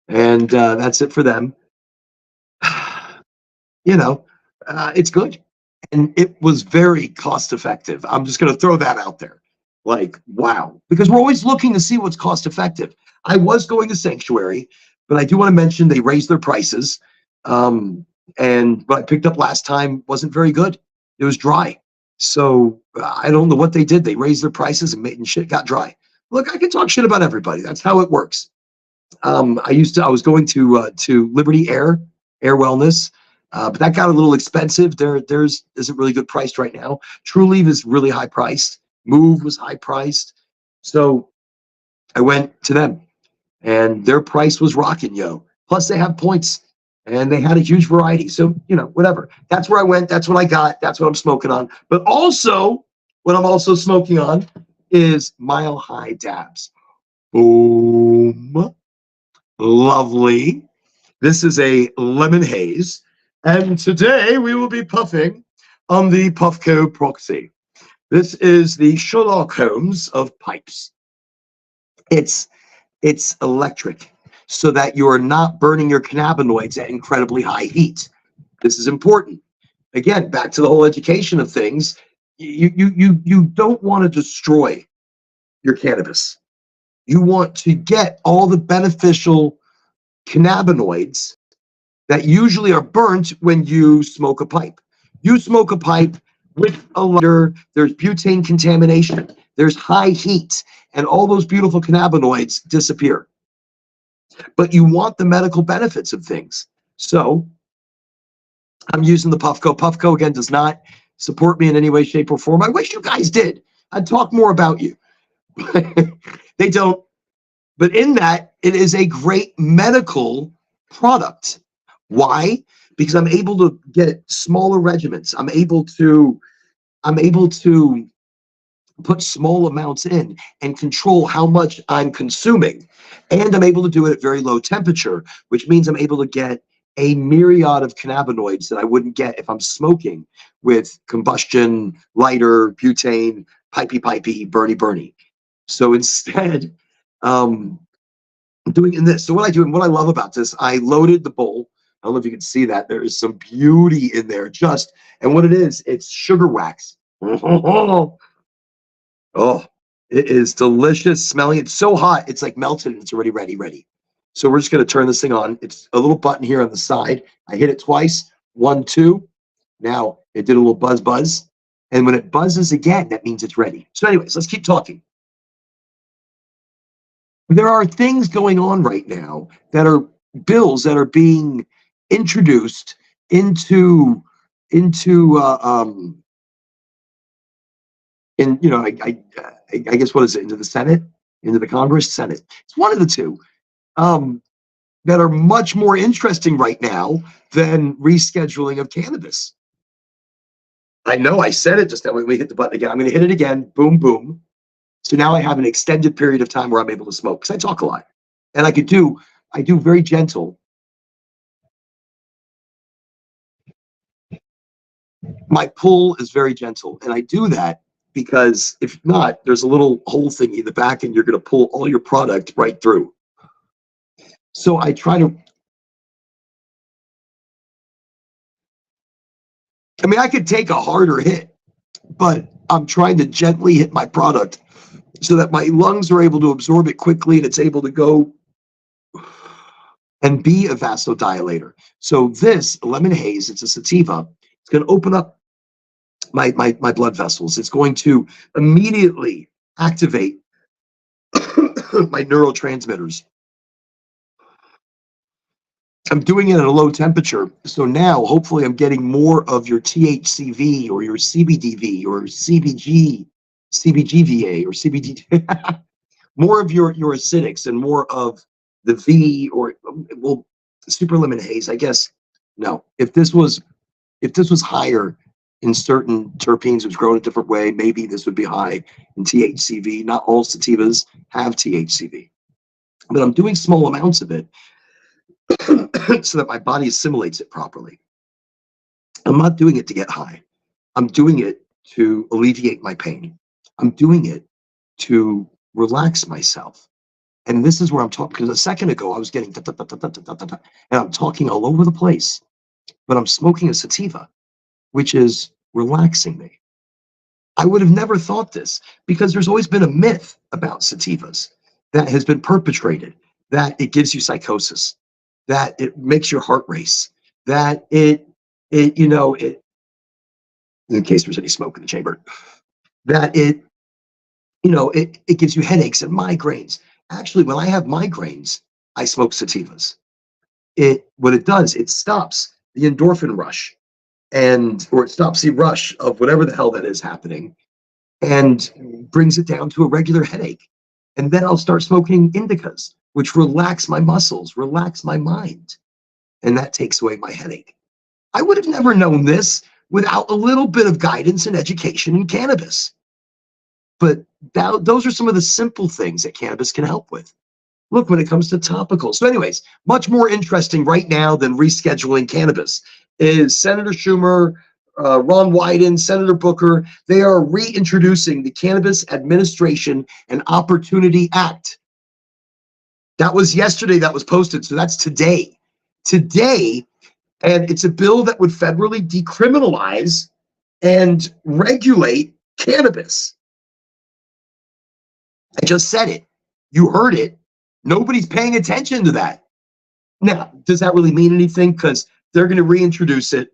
and that's it for them. It's good. And it was very cost effective. I'm just going to throw that out there. Like, wow. Because we're always looking to see what's cost effective. I was going to Sanctuary, but I do want to mention they raised their prices. And what I picked up last time wasn't very good. It was dry. So I don't know what they did. They raised their prices and shit got dry. Look, I can talk shit about everybody. That's how it works. I was going to Liberty Air Wellness. But that got a little expensive. Theirs isn't really good priced right now. True Leave is really high priced. Move was high priced. So I went to them, and their price was rocking, yo. Plus they have points, and they had a huge variety. So, whatever. That's where I went. That's what I got. That's what I'm smoking on. But also, what I'm also smoking on is Mile High Dabs. Boom. Lovely. This is a lemon haze. And today we will be puffing on the Puffco Proxy. This is the Sherlock Holmes of pipes. It's electric, so that you are not burning your cannabinoids at incredibly high heat. This is important. Again, back to the whole education of things. You don't want to destroy your cannabis. You want to get all the beneficial cannabinoids that usually are burnt when you smoke a pipe. You smoke a pipe with a lighter, there's butane contamination, there's high heat, and all those beautiful cannabinoids disappear. But you want the medical benefits of things. So I'm using the Puffco. Puffco, again, does not support me in any way, shape, or form. I wish you guys did. I'd talk more about you. They don't. But in that, it is a great medical product. Why? Because I'm able to get smaller regimens. I'm able to put small amounts in and control how much I'm consuming. And I'm able to do it at very low temperature, which means I'm able to get a myriad of cannabinoids that I wouldn't get if I'm smoking with combustion, lighter, butane, pipey, burny. So instead, doing in this. So what I do and what I love about this, I loaded the bowl. I don't know if you can see that. There is some beauty in there. And what it is, it's sugar wax. Oh, it is delicious smelling. It's so hot. It's like melted and it's already ready. So we're just going to turn this thing on. It's a little button here on the side. I hit it twice. 1, 2. Now it did a little buzz. And when it buzzes again, that means it's ready. So anyways, let's keep talking. There are things going on right now that are bills that are being introduced into in I guess what is it, into the Senate, into the Congress, Senate. It's one of the two um, that are much more interesting right now than rescheduling of cannabis. I know I said it just now when we hit the button again. I'm going to hit it again. Boom, boom. So now I have an extended period of time where I'm able to smoke because I talk a lot, and I do very gentle. My pull is very gentle, and I do that because if not, there's a little hole thingy in the back, and you're going to pull all your product right through. So I try to. I mean, I could take a harder hit, but I'm trying to gently hit my product so that my lungs are able to absorb it quickly and it's able to go and be a vasodilator. So this lemon haze, it's a sativa. It's going to open up my blood vessels. It's going to immediately activate my neurotransmitters. I'm doing it at a low temperature. So now hopefully I'm getting more of your THCV or your CBDV or CBGVA or CBD, more of your acidics and more of the V or well, super lemon haze. I guess no. If this was higher in certain terpenes, was grown a different way, maybe this would be high in THCV. Not all sativas have THCV, but I'm doing small amounts of it so that my body assimilates it properly. I'm not doing it to get high. I'm doing it to alleviate my pain. I'm doing it to relax myself. And this is where I'm talking, because a second ago I was getting and I'm talking all over the place, but I'm smoking a sativa, which is relaxing me. I would have never thought this because there's always been a myth about sativas that has been perpetrated, that it gives you psychosis, that it makes your heart race, that it in case there's any smoke in the chamber, that it gives you headaches and migraines. Actually, when I have migraines, I smoke sativas. What it does, it stops the endorphin rush or it stops the rush of whatever the hell that is happening and brings it down to a regular headache. And then I'll start smoking indicas, which relax my muscles, relax my mind. And that takes away my headache. I would have never known this without a little bit of guidance and education in cannabis. But those are some of the simple things that cannabis can help with. Look, when it comes to topicals. So anyways, much more interesting right now than rescheduling cannabis is Senator Schumer, Ron Wyden, Senator Booker. They are reintroducing the Cannabis Administration and Opportunity Act. That was yesterday that was posted, so that's today. Today, and it's a bill that would federally decriminalize and regulate cannabis. I just said it. You heard it. Nobody's paying attention to that. Now, does that really mean anything? Because they're going to reintroduce it.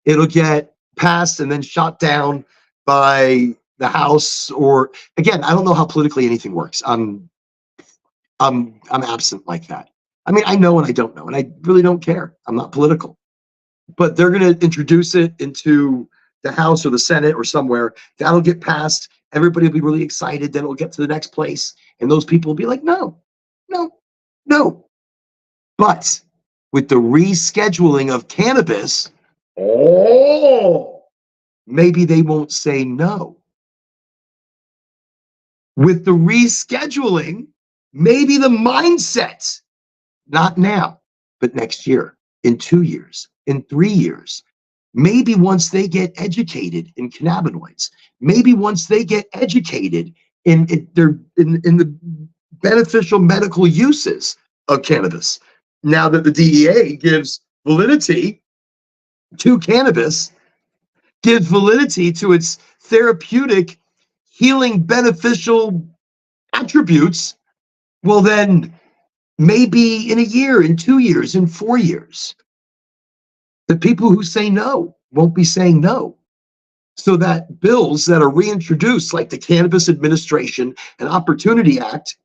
It'll get passed and then shot down by the House. Or again, I don't know how politically anything works. I'm absent like that. I mean, I know and I don't know, and I really don't care. I'm not political. But they're going to introduce it into the House or the Senate or somewhere. That'll get passed. Everybody will be really excited. Then it'll get to the next place. And those people will be like, no. But with the rescheduling of cannabis, maybe they won't say no. With the rescheduling, maybe the mindset, not now, but next year, in 2 years, in 3 years, maybe once they get educated in cannabinoids, maybe once they get educated in the beneficial medical uses of cannabis, now that the DEA gives validity to cannabis, gives validity to its therapeutic healing beneficial attributes, well, then maybe in a year, in 2 years, in 4 years, the people who say no won't be saying no. So that bills that are reintroduced, like the Cannabis Administration and Opportunity Act,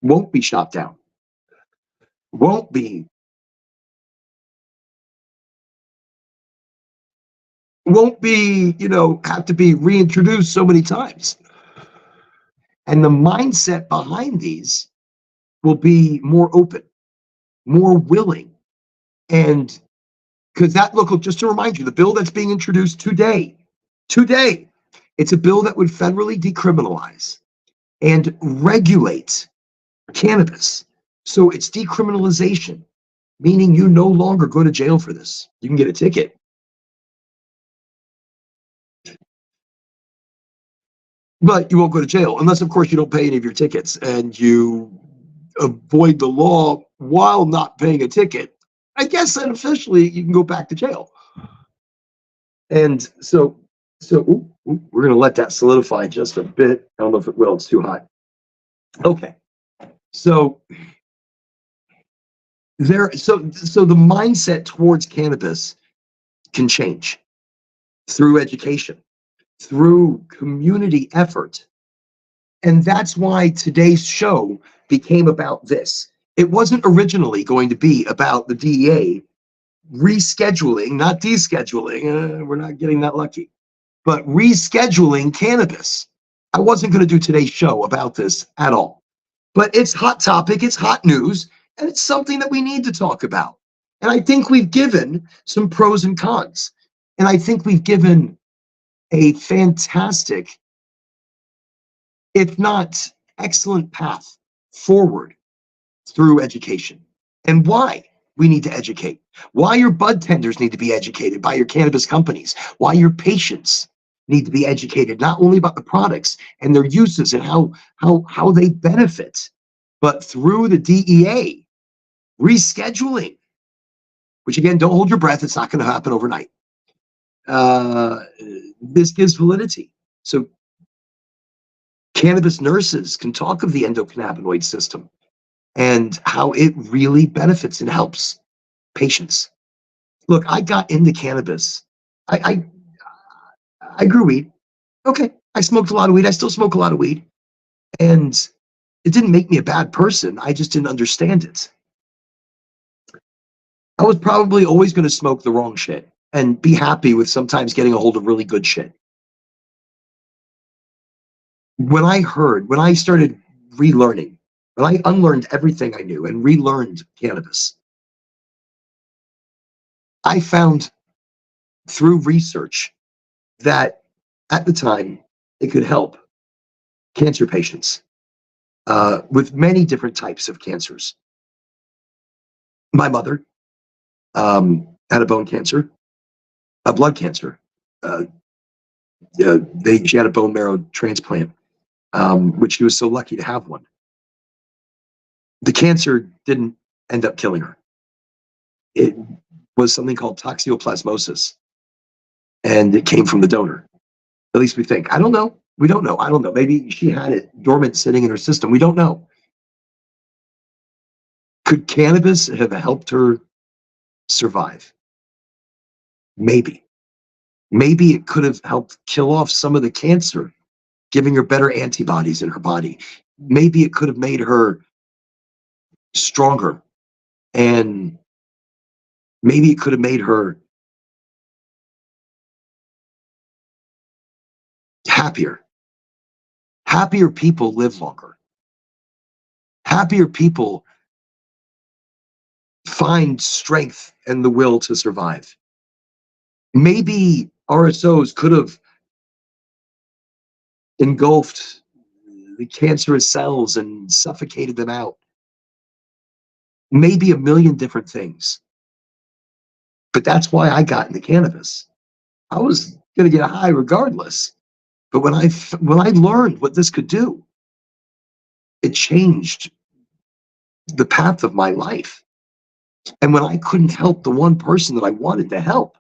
won't be shot down, won't be have to be reintroduced so many times. And the mindset behind these will be more open, more willing. And because just to remind you, the bill that's being introduced today, it's a bill that would federally decriminalize and regulate cannabis. So it's decriminalization, meaning you no longer go to jail for this. You can get a ticket. But you won't go to jail unless, of course, you don't pay any of your tickets and you avoid the law while not paying a ticket. I guess then officially you can go back to jail. And so we're going to let that solidify just a bit. I don't know if it will. It's too hot. Okay. So the mindset towards cannabis can change through education, through community effort. And that's why today's show became about this. It wasn't originally going to be about the DEA rescheduling, not descheduling, we're not getting that lucky, but rescheduling cannabis. I wasn't going to do today's show about this at all. But it's hot topic, it's hot news, and it's something that we need to talk about. And I think we've given some pros and cons. And I think we've given a fantastic, if not excellent, path forward through education. And why we need to educate, why your bud tenders need to be educated by your cannabis companies, why your patients need to be educated, not only about the products and their uses and how they benefit, but through the DEA rescheduling, which again, don't hold your breath. It's not going to happen overnight. This gives validity. So cannabis nurses can talk of the endocannabinoid system and how it really benefits and helps patients. Look, I got into cannabis. I grew weed. Okay. I smoked a lot of weed. I still smoke a lot of weed. And it didn't make me a bad person. I just didn't understand it. I was probably always going to smoke the wrong shit and be happy with sometimes getting a hold of really good shit. When I started relearning, when I unlearned everything I knew and relearned cannabis, I found through research that at the time it could help cancer patients with many different types of cancers. My mother had a bone cancer, a blood cancer. She had a bone marrow transplant, which she was so lucky to have one. The cancer didn't end up killing her. It was something called toxoplasmosis, and it came from the donor. At least we think. I don't know. We don't know. I don't know. Maybe she had it dormant sitting in her system. We don't know. Could cannabis have helped her survive? Maybe. Maybe it could have helped kill off some of the cancer, giving her better antibodies in her body. Maybe it could have made her stronger, and maybe it could have made her happier. Happier people live longer. Happier people find strength and the will to survive. Maybe RSOs could have engulfed the cancerous cells and suffocated them out. Maybe a million different things. But that's why I got into cannabis. I was going to get high regardless. But when I learned what this could do, it changed the path of my life. And when I couldn't help the one person that I wanted to help,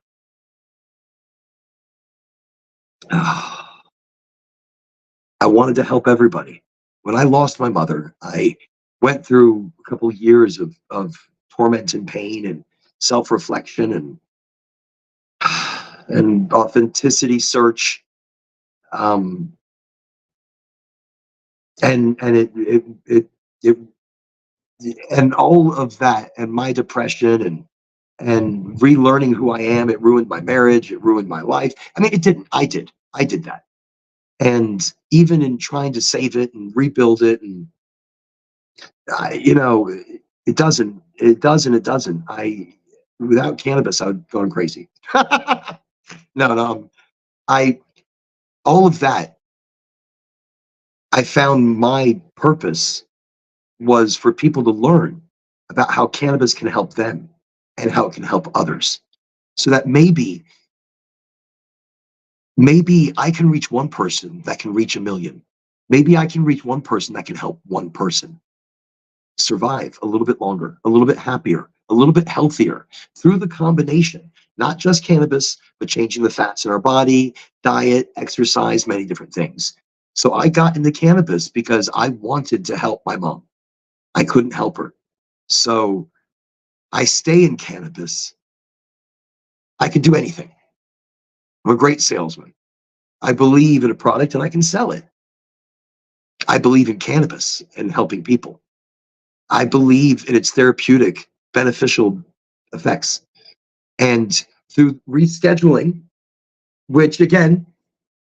I wanted to help everybody. When I lost my mother, I went through a couple of years of torment and pain and self-reflection and authenticity search. Um, and it and all of that and my depression and relearning who I am, it ruined my marriage, it ruined my life. I mean, it didn't. I did that. And even in trying to save it and rebuild it, and you know, it doesn't. Without cannabis, I would have gone crazy. No. I all of that. I found my purpose was for people to learn about how cannabis can help them and how it can help others. So that maybe I can reach one person that can reach a million. Maybe I can reach one person that can help one person survive a little bit longer, a little bit happier, a little bit healthier through the combination, not just cannabis, but changing the fats in our body, diet, exercise, many different things. So I got into cannabis because I wanted to help my mom. I couldn't help her. So I stay in cannabis. I can do anything. I'm a great salesman. I believe in a product and I can sell it. I believe in cannabis and helping people. I believe in its therapeutic, beneficial effects. And through rescheduling, which again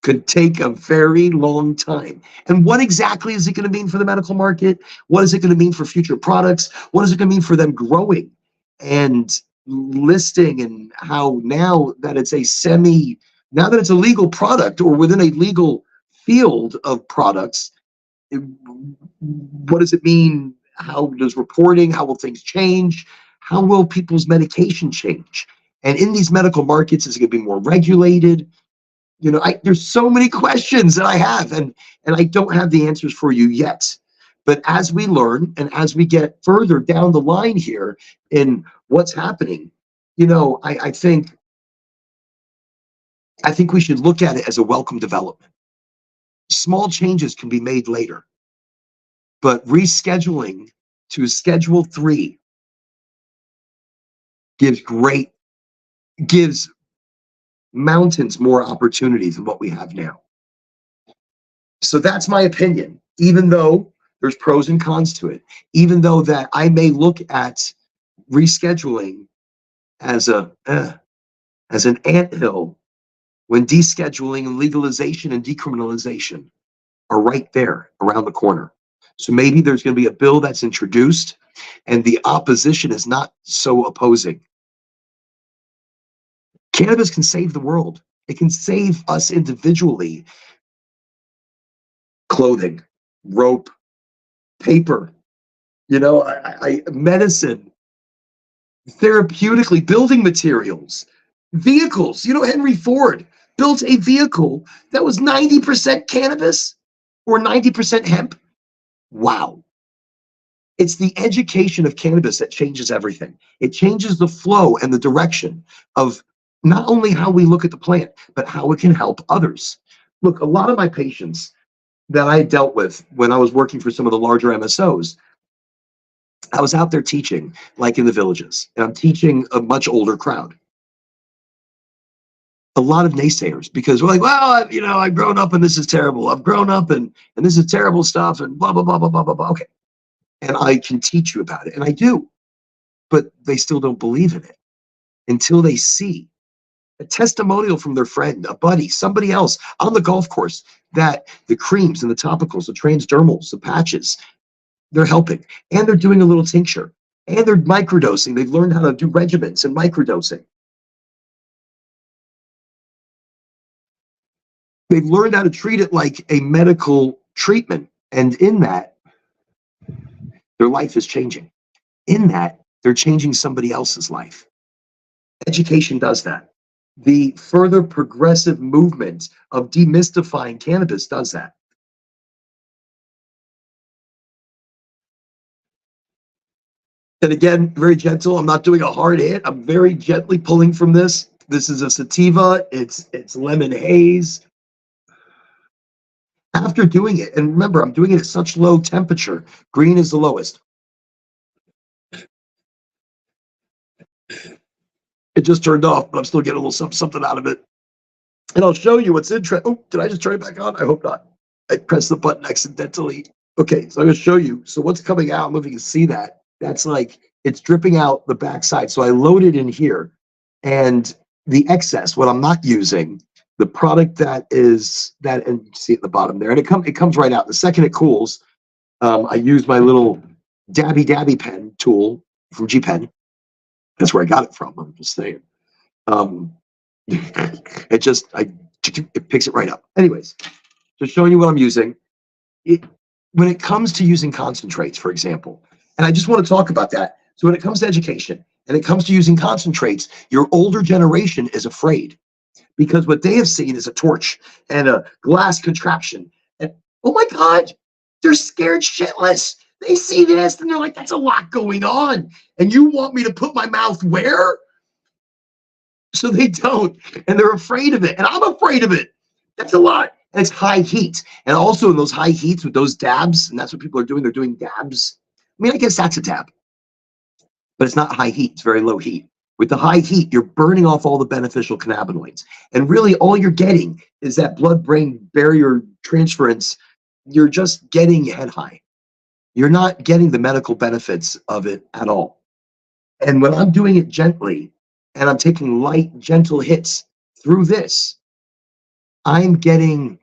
could take a very long time. And what exactly is it going to mean for the medical market? What is it going to mean for future products? What is it going to mean for them growing and listing? And how now that it's now that it's a legal product or within a legal field of products, what does it mean? How does reporting, how will things change? How will people's medication change? And in these medical markets, is it going to be more regulated? There's so many questions that I have, and I don't have the answers for you yet. But as we learn and as we get further down the line here in what's happening, I think we should look at it as a welcome development. Small changes can be made later, but rescheduling to Schedule 3 gives mountains more opportunities than what we have now. So that's my opinion, even though there's pros and cons to it, even though that I may look at rescheduling as as an anthill when descheduling and legalization and decriminalization are right there around the corner. So maybe there's going to be a bill that's introduced and the opposition is not so opposing. Cannabis can save the world. It can save us individually. Clothing, rope, paper, medicine, therapeutically, building materials, vehicles. Henry Ford built a vehicle that was 90% cannabis or 90% hemp. Wow. It's the education of cannabis that changes everything. It changes the flow and the direction of not only how we look at the plant, but how it can help others. Look, a lot of my patients that I dealt with when I was working for some of the larger MSOs, I was out there teaching, like in the villages, and I'm teaching a much older crowd. A lot of naysayers, because we're like, well, I've grown up and this is terrible. I've grown up and this is terrible stuff and blah, blah, blah, blah, blah, blah, blah. Okay. And I can teach you about it. And I do. But they still don't believe in it until they see a testimonial from their friend, a buddy, somebody else on the golf course that the creams and the topicals, the transdermals, the patches, they're helping. And they're doing a little tincture. And they're microdosing. They've learned how to do regimens and microdosing. They've learned how to treat it like a medical treatment. And in that, their life is changing. In that, they're changing somebody else's life. Education does that. The further progressive movement of demystifying cannabis does that. And again, very gentle. I'm not doing a hard hit. I'm very gently pulling from this. This is a sativa. It's lemon haze. After doing it, and remember, I'm doing it at such low temperature. Green is the lowest. It just turned off, but I'm still getting a little something out of it. And I'll show you what's interesting. Oh, did I just turn it back on? I hope not. I pressed the button accidentally. Okay, so I'm going to show you. So what's coming out, I don't know if you can see that. That's like, it's dripping out the backside. So I load it in here. And the excess, what I'm not using, the product that is, that, and you see at the bottom there, and it comes right out. The second it cools, I use my little dabby pen tool from G Pen. That's where I got it from. I'm just saying. Um, it picks it right up. Anyways, just showing you what I'm using. When it comes to using concentrates, for example, and I just want to talk about that. So when it comes to education and it comes to using concentrates, your older generation is afraid because what they have seen is a torch and a glass contraption. And oh my God, they're scared shitless. They see this and they're like, that's a lot going on. And you want me to put my mouth where? So they don't, and they're afraid of it, and I'm afraid of it. That's a lot, and it's high heat, and also in those high heats with those dabs, and that's what people are doing. They're doing dabs. I mean, I guess that's a dab, but it's not high heat. It's very low heat. With the high heat, you're burning off all the beneficial cannabinoids, and really all you're getting is that blood-brain barrier transference. You're just getting head high. You're not getting the medical benefits of it at all. And when I'm doing it gently and I'm taking light, gentle hits through this, I'm getting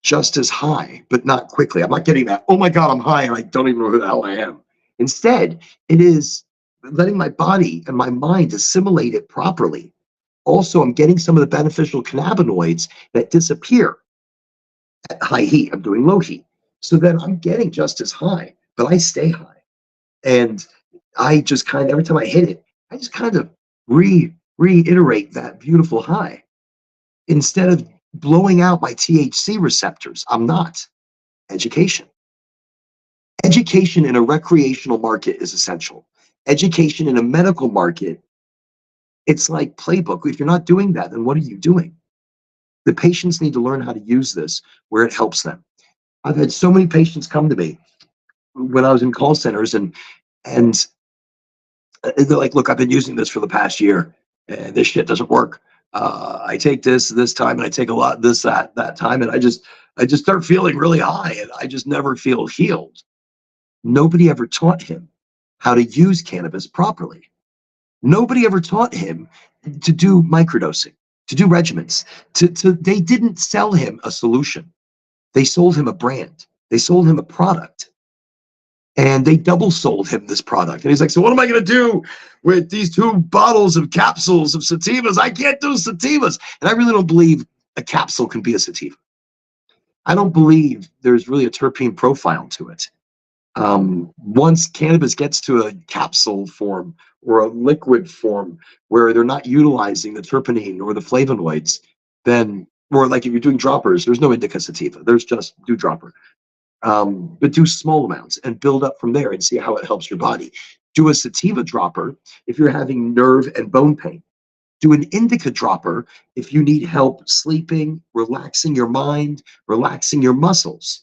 just as high, but not quickly. I'm not getting that, oh my God, I'm high and I don't even know who the hell I am. Instead, it is letting my body and my mind assimilate it properly. Also, I'm getting some of the beneficial cannabinoids that disappear at high heat. I'm doing low heat. So then I'm getting just as high, but I stay high. And I just kind of, every time I hit it, I just kind of reiterate that beautiful high instead of blowing out my THC receptors. I'm not. Education. Education in a recreational market is essential. Education in a medical market, it's like playbook. If you're not doing that, then what are you doing? The patients need to learn how to use this where it helps them. I've had so many patients come to me when I was in call centers and they're like, look, I've been using this for the past year and this shit doesn't work. I take this time and I take a lot this, that time. And I just start feeling really high and I just never feel healed. Nobody ever taught him how to use cannabis properly. Nobody ever taught him to do microdosing, to do regimens. They didn't sell him a solution. They sold him a brand. They sold him a product. And they double sold him this product. And he's like, so what am I going to do with these 2 bottles of capsules of sativas? I can't do sativas. And I really don't believe a capsule can be a sativa. I don't believe there's really a terpene profile to it. Once cannabis gets to a capsule form or a liquid form where they're not utilizing the terpene or the flavonoids, then, or like if you're doing droppers, there's no indica sativa. There's just do dropper. But do small amounts and build up from there and see how it helps your body. Do a sativa dropper if you're having nerve and bone pain. Do an indica dropper if you need help sleeping, relaxing your mind, relaxing your muscles.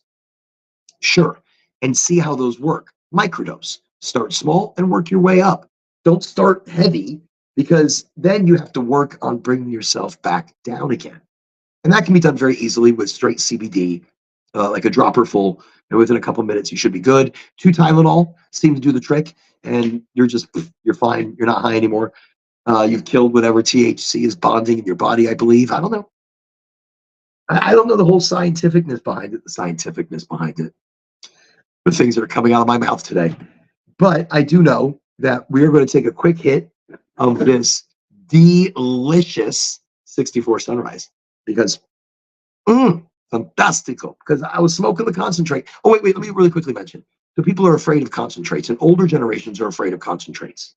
Sure. And see how those work. Microdose. Start small and work your way up. Don't start heavy because then you have to work on bringing yourself back down again. And that can be done very easily with straight CBD, like a dropper full, and within a couple of minutes you should be good. 2 Tylenol seem to do the trick, and you're fine. You're not high anymore. You've killed whatever THC is bonding in your body, I believe. I don't know. I don't know the whole scientificness behind it. The things that are coming out of my mouth today. But I do know that we are going to take a quick hit of this delicious 64 Sunrise because fantastico, because I was smoking the concentrate. Oh, wait, let me really quickly mention. So people are afraid of concentrates, and older generations are afraid of concentrates.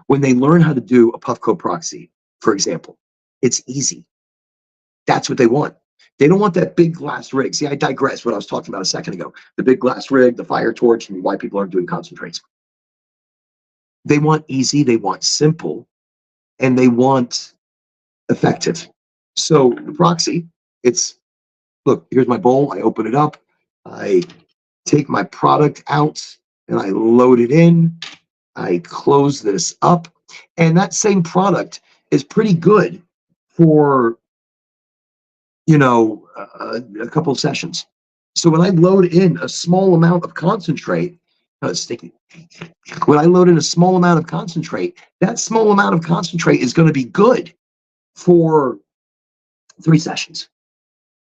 When they learn how to do a Puffco proxy, for example, it's easy. That's what they want. They don't want that big glass rig. See, I digress what I was talking about a second ago. The big glass rig, the fire torch, and why people aren't doing concentrates. They want easy, they want simple, and they want effective. So the proxy, it's Look, here's my bowl. I open it up. I take my product out and I load it in. I close this up. And that same product is pretty good for, a couple of sessions. So when I load in a small amount of concentrate, it's sticky. When I load in a small amount of concentrate, that small amount of concentrate is going to be good for 3 sessions.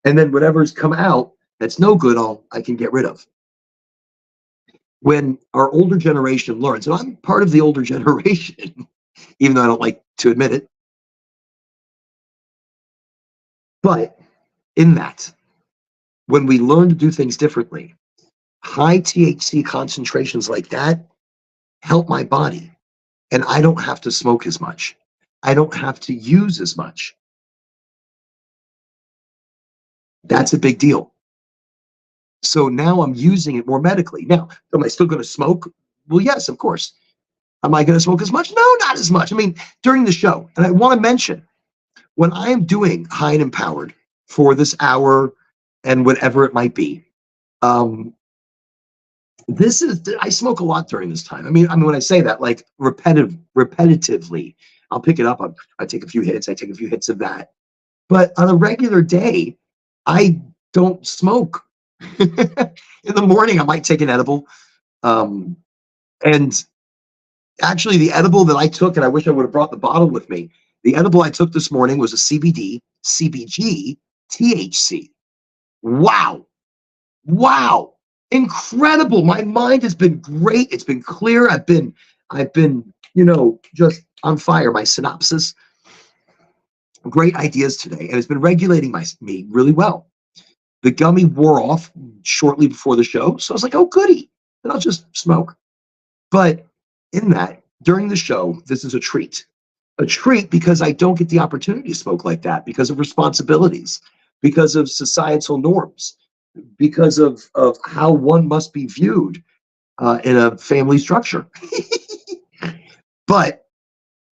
And then whatever's come out that's no good, I can get rid of. When our older generation learns, and I'm part of the older generation, even though I don't like to admit it, but in that, when we learn to do things differently, high THC concentrations like that help my body. And I don't have to smoke as much. I don't have to use as much. That's a big deal. So now I'm using it more medically. Now, am I still going to smoke? Well, yes, of course. Am I going to smoke as much? No, not as much. I mean, during the show, and I want to mention, when I am doing High and Empowered for this hour and whatever it might be, I smoke a lot during this time. I mean, when I say that, like repetitively, I'll pick it up. I take a few hits. I take a few hits of that. But on a regular day, I don't smoke. In the morning, I might take an edible. And actually, the edible that I took, and I wish I would have brought the bottle with me, the edible I took this morning was a CBD, CBG, THC. Wow. Wow. Incredible. My mind has been great. It's been clear. I've been, just on fire. My synopsis. Great ideas today. And it's been regulating me really well. The gummy wore off shortly before the show. So I was like, oh, goody. Then I'll just smoke. But in that, during the show, this is a treat. A treat because I don't get the opportunity to smoke like that because of responsibilities, because of societal norms, because of how one must be viewed in a family structure. But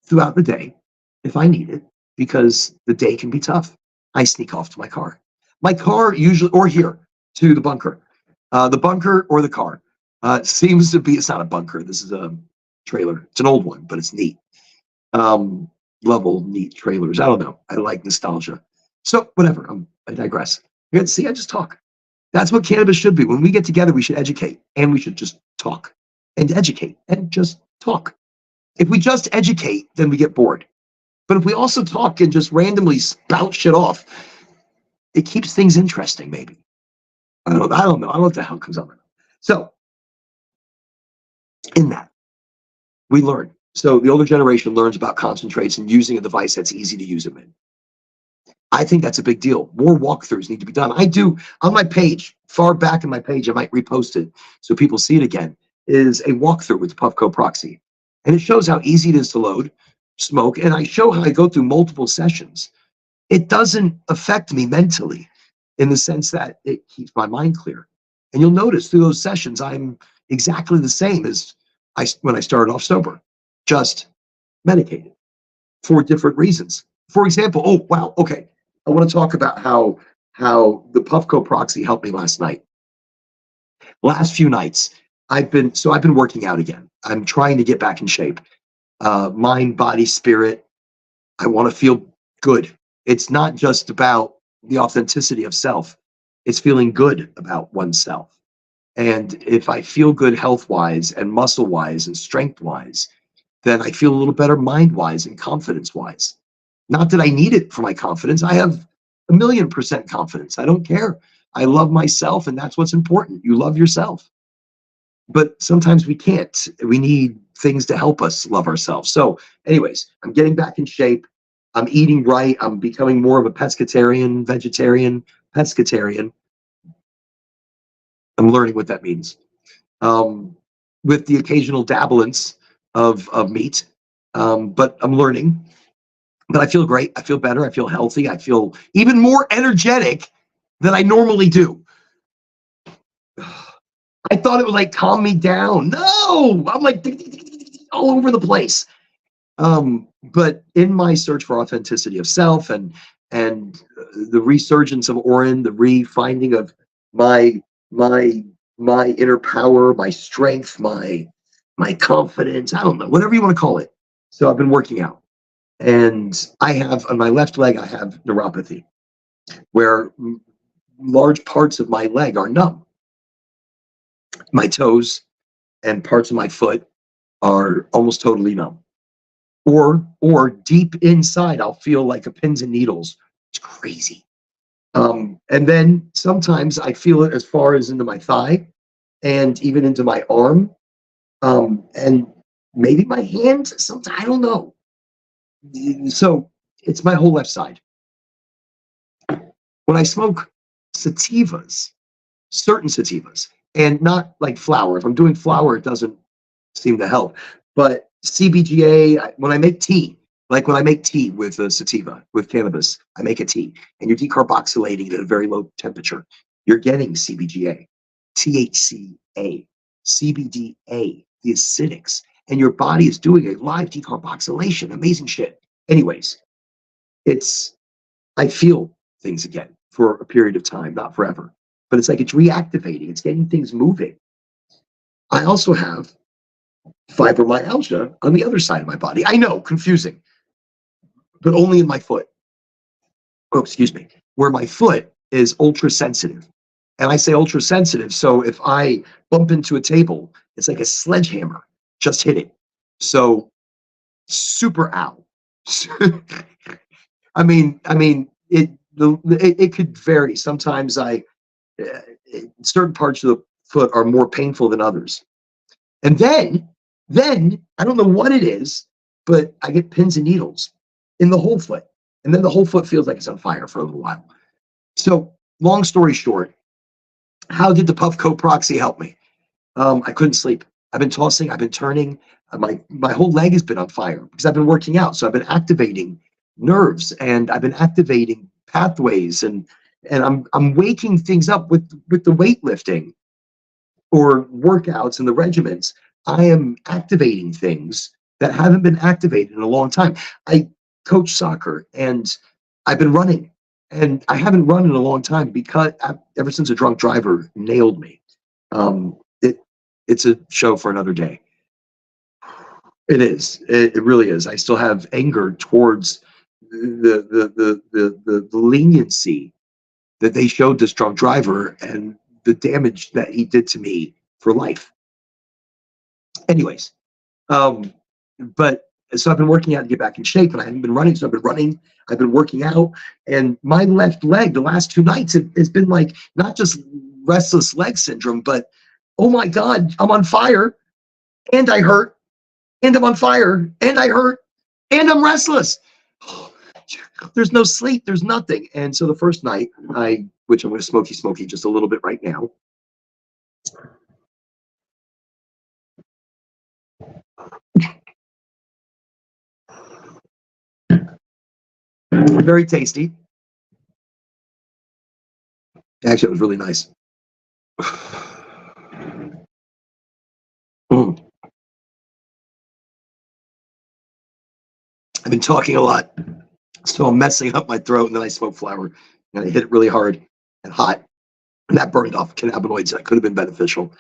throughout the day, if I need it, because the day can be tough, I sneak off to my car. My car usually, or here, to the bunker. The bunker or the car. Seems to be, it's not a bunker. This is a trailer. It's an old one, but it's neat. Level, neat trailers. I don't know. I like nostalgia. So whatever, I digress. See, I just talk. That's what cannabis should be. When we get together, we should educate, and we should just talk and educate and just talk. If we just educate, then we get bored. But if we also talk and just randomly spout shit off, it keeps things interesting, maybe. I don't know. I don't know what the hell comes up. So in that, we learn. So the older generation learns about concentrates and using a device that's easy to use them in. I think that's a big deal. More walkthroughs need to be done. I do on my page, far back in my page, I might repost it so people see it again, is a walkthrough with the Puffco Proxy. And it shows how easy it is to load, smoke, and I show how I go through multiple sessions. It doesn't affect me mentally in the sense that it keeps my mind clear. And you'll notice through those sessions, I'm exactly the same as when I started off sober, just medicated for different reasons. For example, oh, wow, okay. I want to talk about how the Puffco Proxy helped me last night. Last few nights, I've been working out again. I'm trying to get back in shape. Mind, body, spirit. I want to feel good. It's not just about the authenticity of self. It's feeling good about oneself. And if I feel good health-wise and muscle-wise and strength-wise, then I feel a little better mind-wise and confidence-wise. Not that I need it for my confidence. I have 1,000,000% confidence. I don't care. I love myself, and that's what's important. You love yourself. But sometimes we can't. We need things to help us love ourselves. So anyways, I'm getting back in shape. I'm eating right. I'm becoming more of a pescatarian, vegetarian, pescatarian. I'm learning what that means. With the occasional dabblance of meat. But I'm learning. But I feel great. I feel better. I feel healthy. I feel even more energetic than I normally do. I thought it would like calm me down. No, I'm like all over the place. But in my search for authenticity of self and the resurgence of Orin, the refinding of my my my inner power, my strength, my confidence. I don't know, whatever you want to call it. So I've been working out, and I have on my left leg I have neuropathy, where large parts of my leg are numb. My toes and parts of my foot are almost totally numb. Or deep inside, I'll feel like a pins and needles. It's crazy. And then sometimes I feel it as far as into my thigh and even into my arm, and maybe my hand. Sometimes I don't know. So it's my whole left side. When I smoke sativas, certain sativas, and not like flower. If I'm doing flower, it doesn't seem to help. But CBGA, when I make tea, like when I make tea with a sativa, with cannabis, I make a tea and you're decarboxylating it at a very low temperature. You're getting CBGA, THCA, CBDA, the acidics, and your body is doing a live decarboxylation. Amazing shit. Anyways, I feel things again for a period of time, not forever, but it's like it's reactivating, it's getting things moving. I also have fibromyalgia on the other side of my body. I know, confusing, but only in my foot. Oh, excuse me, where my foot is ultra sensitive. And I say ultra sensitive, so if I bump into a table, it's like a sledgehammer just hit it. So super ow. It could vary. Sometimes certain parts of the foot are more painful than others. And then I don't know what it is, but I get pins and needles in the whole foot. And then the whole foot feels like it's on fire for a little while. So long story short, how did the Puffco proxy help me? I couldn't sleep. I've been tossing, I've been turning. My whole leg has been on fire because I've been working out. So I've been activating nerves and I've been activating pathways, and I'm waking things up with the weightlifting or workouts and the regimens. I am activating things that haven't been activated in a long time. I coach soccer and I've been running, and I haven't run in a long time because ever since a drunk driver nailed me. It's a show for another day. It is. It really is. I still have anger towards the leniency that they showed this drunk driver and the damage that he did to me for life. Anyways, but so I've been working out to get back in shape, and I haven't been running. So I've been running, I've been working out, and my left leg the last 2 nights has been like not just restless leg syndrome, but oh my God, I'm on fire, and I hurt, and I'm on fire, and I hurt, and I'm restless. There's no sleep, there's nothing. And so the first night, which I'm going to smoky just a little bit right now. Very tasty. Actually, it was really nice. I've been talking a lot, so I'm messing up my throat, and then I smoke flower, and I hit it really hard and hot, and that burned off cannabinoids that could have been beneficial.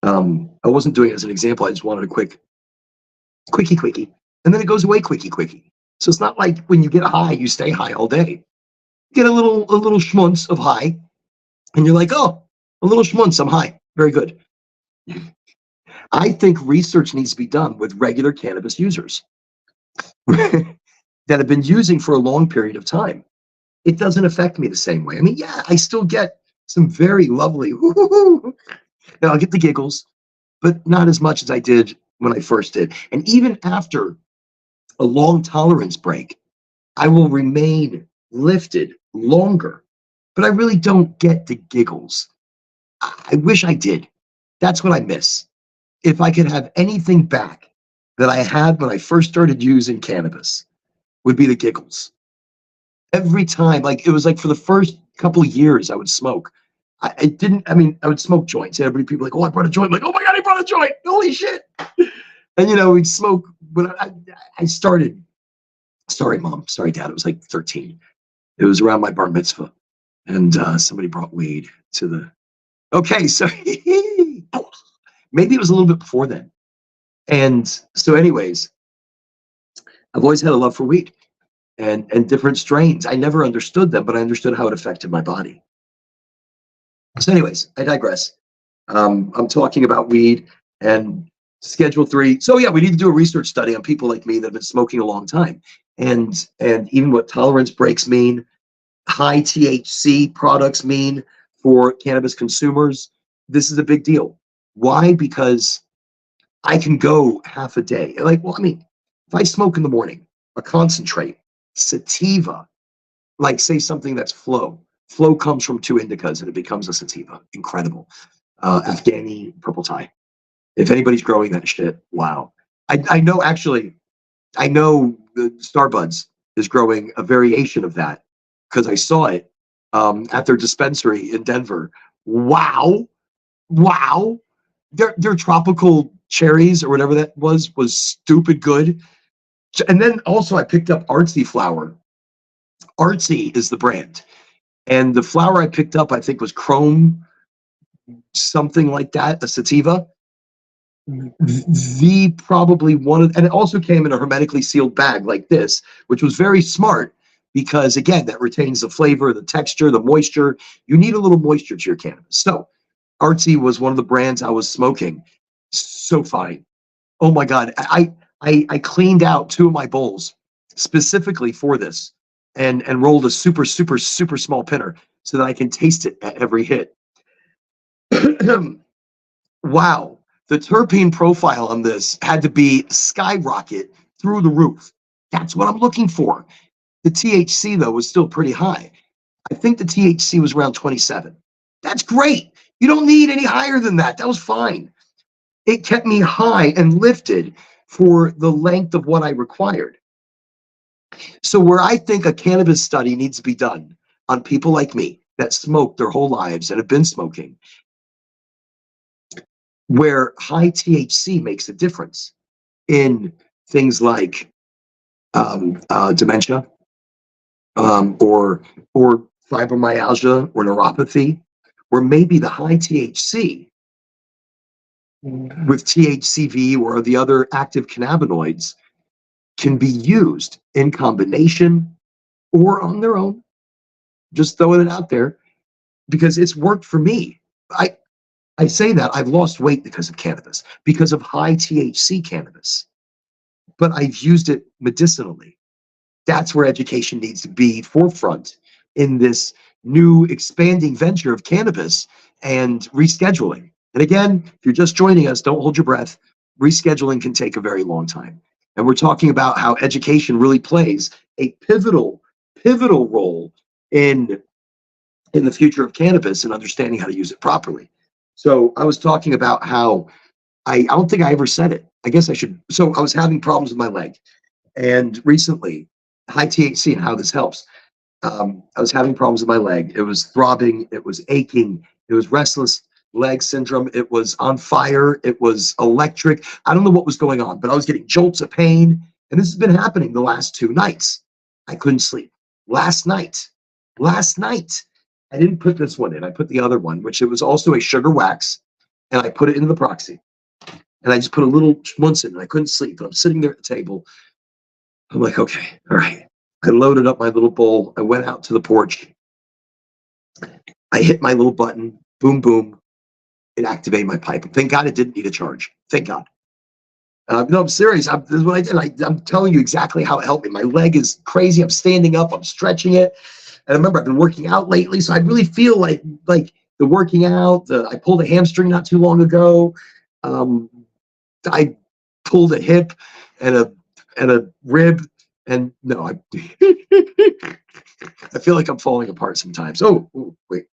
I wasn't doing it as an example. I just wanted a quickie, and then it goes away quickie. So it's not like when you get high, you stay high all day. You get a little schmunz of high, and you're like, oh, a little schmunz, I'm high. Very good. I think research needs to be done with regular cannabis users that have been using for a long period of time. It doesn't affect me the same way. I mean, yeah, I still get some very lovely, and I'll get the giggles, but not as much as I did when I first did. And even after a long tolerance break, I will remain lifted longer, but I really don't get the giggles. I wish I did. That's what I miss. If I could have anything back that I had when I first started using cannabis, would be the giggles. Every time, like it was like for the first couple of years I would smoke. I would smoke joints. And everybody, people like, oh, I brought a joint. I'm like, oh my God, he brought a joint. Holy shit. And, we'd smoke. When I started, sorry, Mom, sorry, Dad, it was like 13. It was around my bar mitzvah, and somebody brought weed to the. Okay, so maybe it was a little bit before then. And so, anyways, I've always had a love for weed and different strains. I never understood them, but I understood how it affected my body. So, anyways, I digress. I'm talking about weed and Schedule 3. So yeah, we need to do a research study on people like me that have been smoking a long time, and even what tolerance breaks mean, high THC products mean for cannabis consumers. This is a big deal. Why? Because I can go half a day. Like, well, I mean, if I smoke in the morning, a concentrate, sativa, like say something that's flow. Flow comes from two indicas and it becomes a sativa. Incredible. Afghani purple tie. If anybody's growing that shit, wow. I know actually, I know the Starbuds is growing a variation of that because I saw it at their dispensary in Denver. Wow. Wow. Their tropical cherries or whatever that was stupid good. And then also I picked up Artsy flower. Artsy is the brand. And the flower I picked up, I think, was Chrome, something like that, a sativa. The probably one of, and it also came in a hermetically sealed bag like this, which was very smart because again, that retains the flavor, the texture, the moisture. You need a little moisture to your cannabis. So Artsy was one of the brands I was smoking. So fine. Oh my God. I cleaned out two of my bowls specifically for this and rolled a super, super, super small pinner so that I can taste it at every hit. Wow. The terpene profile on this had to be skyrocket through the roof. That's what I'm looking for. The THC, though, was still pretty high. I think the THC was around 27. That's great. You don't need any higher than that. That was fine. It kept me high and lifted for the length of what I required. So where I think a cannabis study needs to be done on people like me that smoke their whole lives and have been smoking, where high THC makes a difference in things like dementia, or fibromyalgia or neuropathy, where maybe the high THC with THCV or the other active cannabinoids can be used in combination or on their own. Just throwing it out there because it's worked for me. I say that I've lost weight because of cannabis, because of high THC cannabis, but I've used it medicinally. That's where education needs to be forefront in this new expanding venture of cannabis and rescheduling. And again, if you're just joining us, don't hold your breath. Rescheduling can take a very long time. And we're talking about how education really plays a pivotal role in the future of cannabis and understanding how to use it properly. So I was talking about how I don't think I ever said it. I guess I should. So I was having problems with my leg. And recently, high THC and how this helps. I was having problems with my leg. It was throbbing. It was aching. It was restless leg syndrome. It was on fire. It was electric. I don't know what was going on, but I was getting jolts of pain. And this has been happening the last 2 nights. I couldn't sleep. Last night, I didn't put this one in. I put the other one, which it was also a sugar wax, and I put it into the proxy. And I just put a little once in, and I couldn't sleep. But I'm sitting there at the table. I'm like, okay, all right. I loaded up my little bowl. I went out to the porch. I hit my little button. Boom, boom. It activated my pipe. Thank God it didn't need a charge. Thank God. No, I'm serious. This is what I did. I'm telling you exactly how it helped me. My leg is crazy. I'm standing up. I'm stretching it. And I remember I've been working out lately, so I really feel like the working out. I pulled a hamstring not too long ago. I pulled a hip and a rib, and no, I I feel like I'm falling apart sometimes. Oh, wait.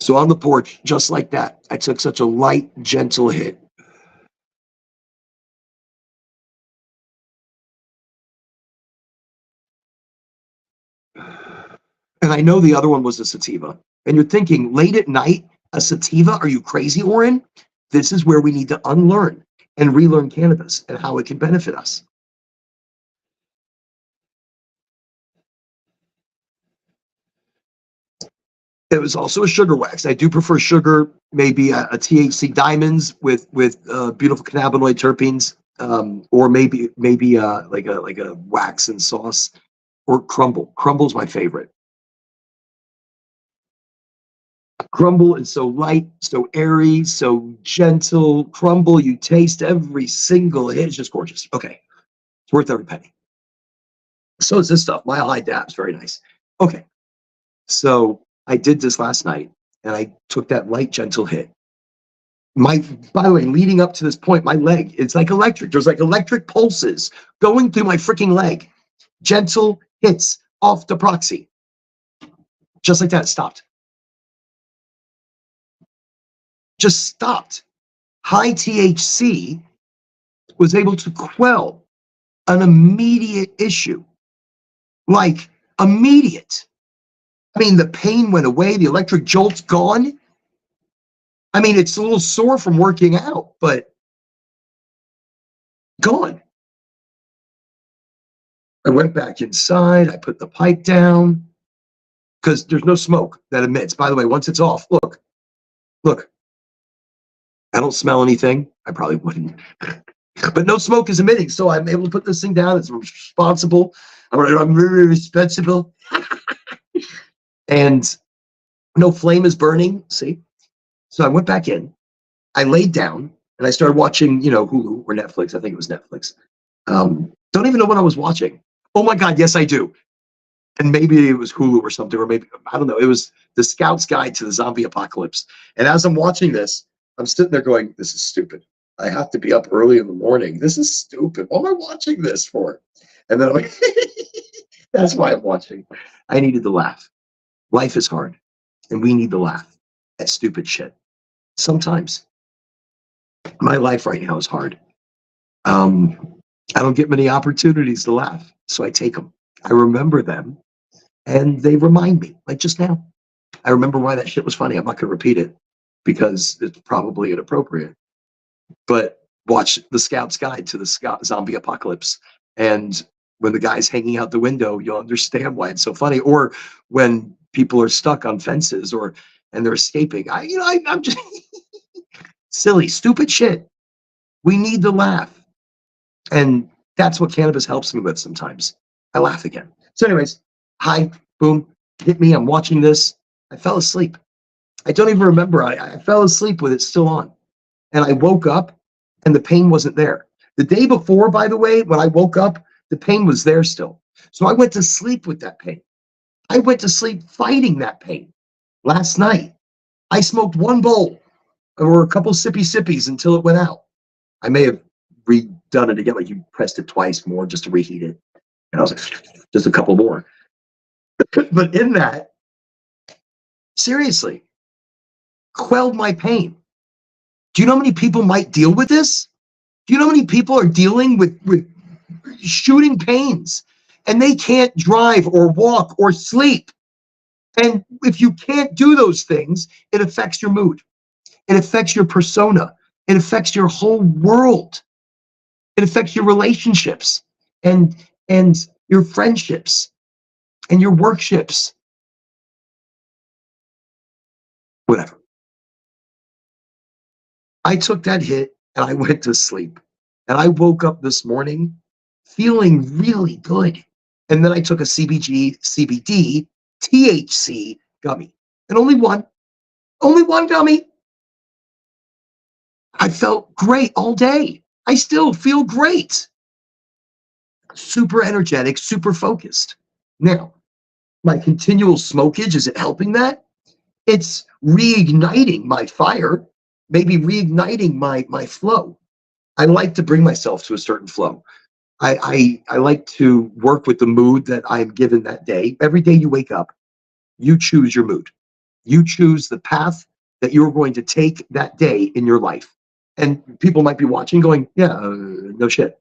So on the porch, just like that, I took such a light, gentle hit. And I know the other one was a sativa. And you're thinking, late at night, a sativa? Are you crazy, Oren? This is where we need to unlearn and relearn cannabis and how it can benefit us. It was also a sugar wax. I do prefer sugar, maybe a THC diamonds with beautiful cannabinoid terpenes, or maybe like a wax and sauce, or crumble. Crumble's my favorite. Crumble is so light, so airy, so gentle. Crumble, you taste every single hit. It's just gorgeous. Okay, it's worth every penny. So is this stuff. Mile High Dabs, very nice. Okay, so I did this last night, and I took that light, gentle hit. By the way, leading up to this point, my leg, it's like electric. There's like electric pulses going through my freaking leg. Gentle hits off the proxy. Just like that, it stopped. Just stopped. High THC was able to quell an immediate issue. Like, immediate. I mean, the pain went away, the electric jolt's gone. I mean, it's a little sore from working out, but gone. I went back inside, I put the pipe down, because there's no smoke that emits. By the way, once it's off, look, I don't smell anything. I probably wouldn't. But no smoke is emitting, so I'm able to put this thing down. It's responsible. I'm very responsible. And no flame is burning, see? So I went back in, I laid down, and I started watching, Hulu or Netflix. I think it was Netflix. Don't even know what I was watching. Oh my God, yes, I do. And maybe it was Hulu or something, or maybe, I don't know. It was The Scout's Guide to the Zombie Apocalypse. And as I'm watching this, I'm sitting there going, this is stupid. I have to be up early in the morning. This is stupid. What am I watching this for? And then I'm like, that's why I'm watching. I needed to laugh. Life is hard, and we need to laugh at stupid shit. Sometimes. My life right now is hard. I don't get many opportunities to laugh, so I take them. I remember them, and they remind me, like just now. I remember why that shit was funny. I'm not going to repeat it because it's probably inappropriate. But watch The Scout's Guide to the Zombie Apocalypse, and when the guy's hanging out the window, you'll understand why it's so funny. Or when people are stuck on fences, and they're escaping. I'm just silly, stupid shit. We need to laugh, and that's what cannabis helps me with. Sometimes I laugh again. So, anyways, hi, boom, hit me. I'm watching this. I fell asleep. I don't even remember. I fell asleep with it still on, and I woke up, and the pain wasn't there. The day before, by the way, when I woke up, the pain was there still. So I went to sleep with that pain. I went to sleep fighting that pain. Last night, I smoked one bowl or a couple sippies until it went out. I may have redone it again, like you pressed it twice more just to reheat it. And I was like, just a couple more. But in that, seriously, quelled my pain. Do you know how many people might deal with this? Do you know how many people are dealing with shooting pains, and they can't drive or walk or sleep? And if you can't do those things, it affects your mood. It affects your persona. It affects your whole world. It affects your relationships and your friendships and your workships. Whatever. I took that hit and I went to sleep. And I woke up this morning feeling really good. And then I took a CBD, THC gummy. And only one gummy. I felt great all day. I still feel great. Super energetic, super focused. Now, my continual smokage, is it helping that? It's reigniting my fire, maybe reigniting my flow. I like to bring myself to a certain flow. I like to work with the mood that I'm given that day. Every day you wake up, you choose your mood. You choose the path that you're going to take that day in your life. And people might be watching going, yeah, no shit.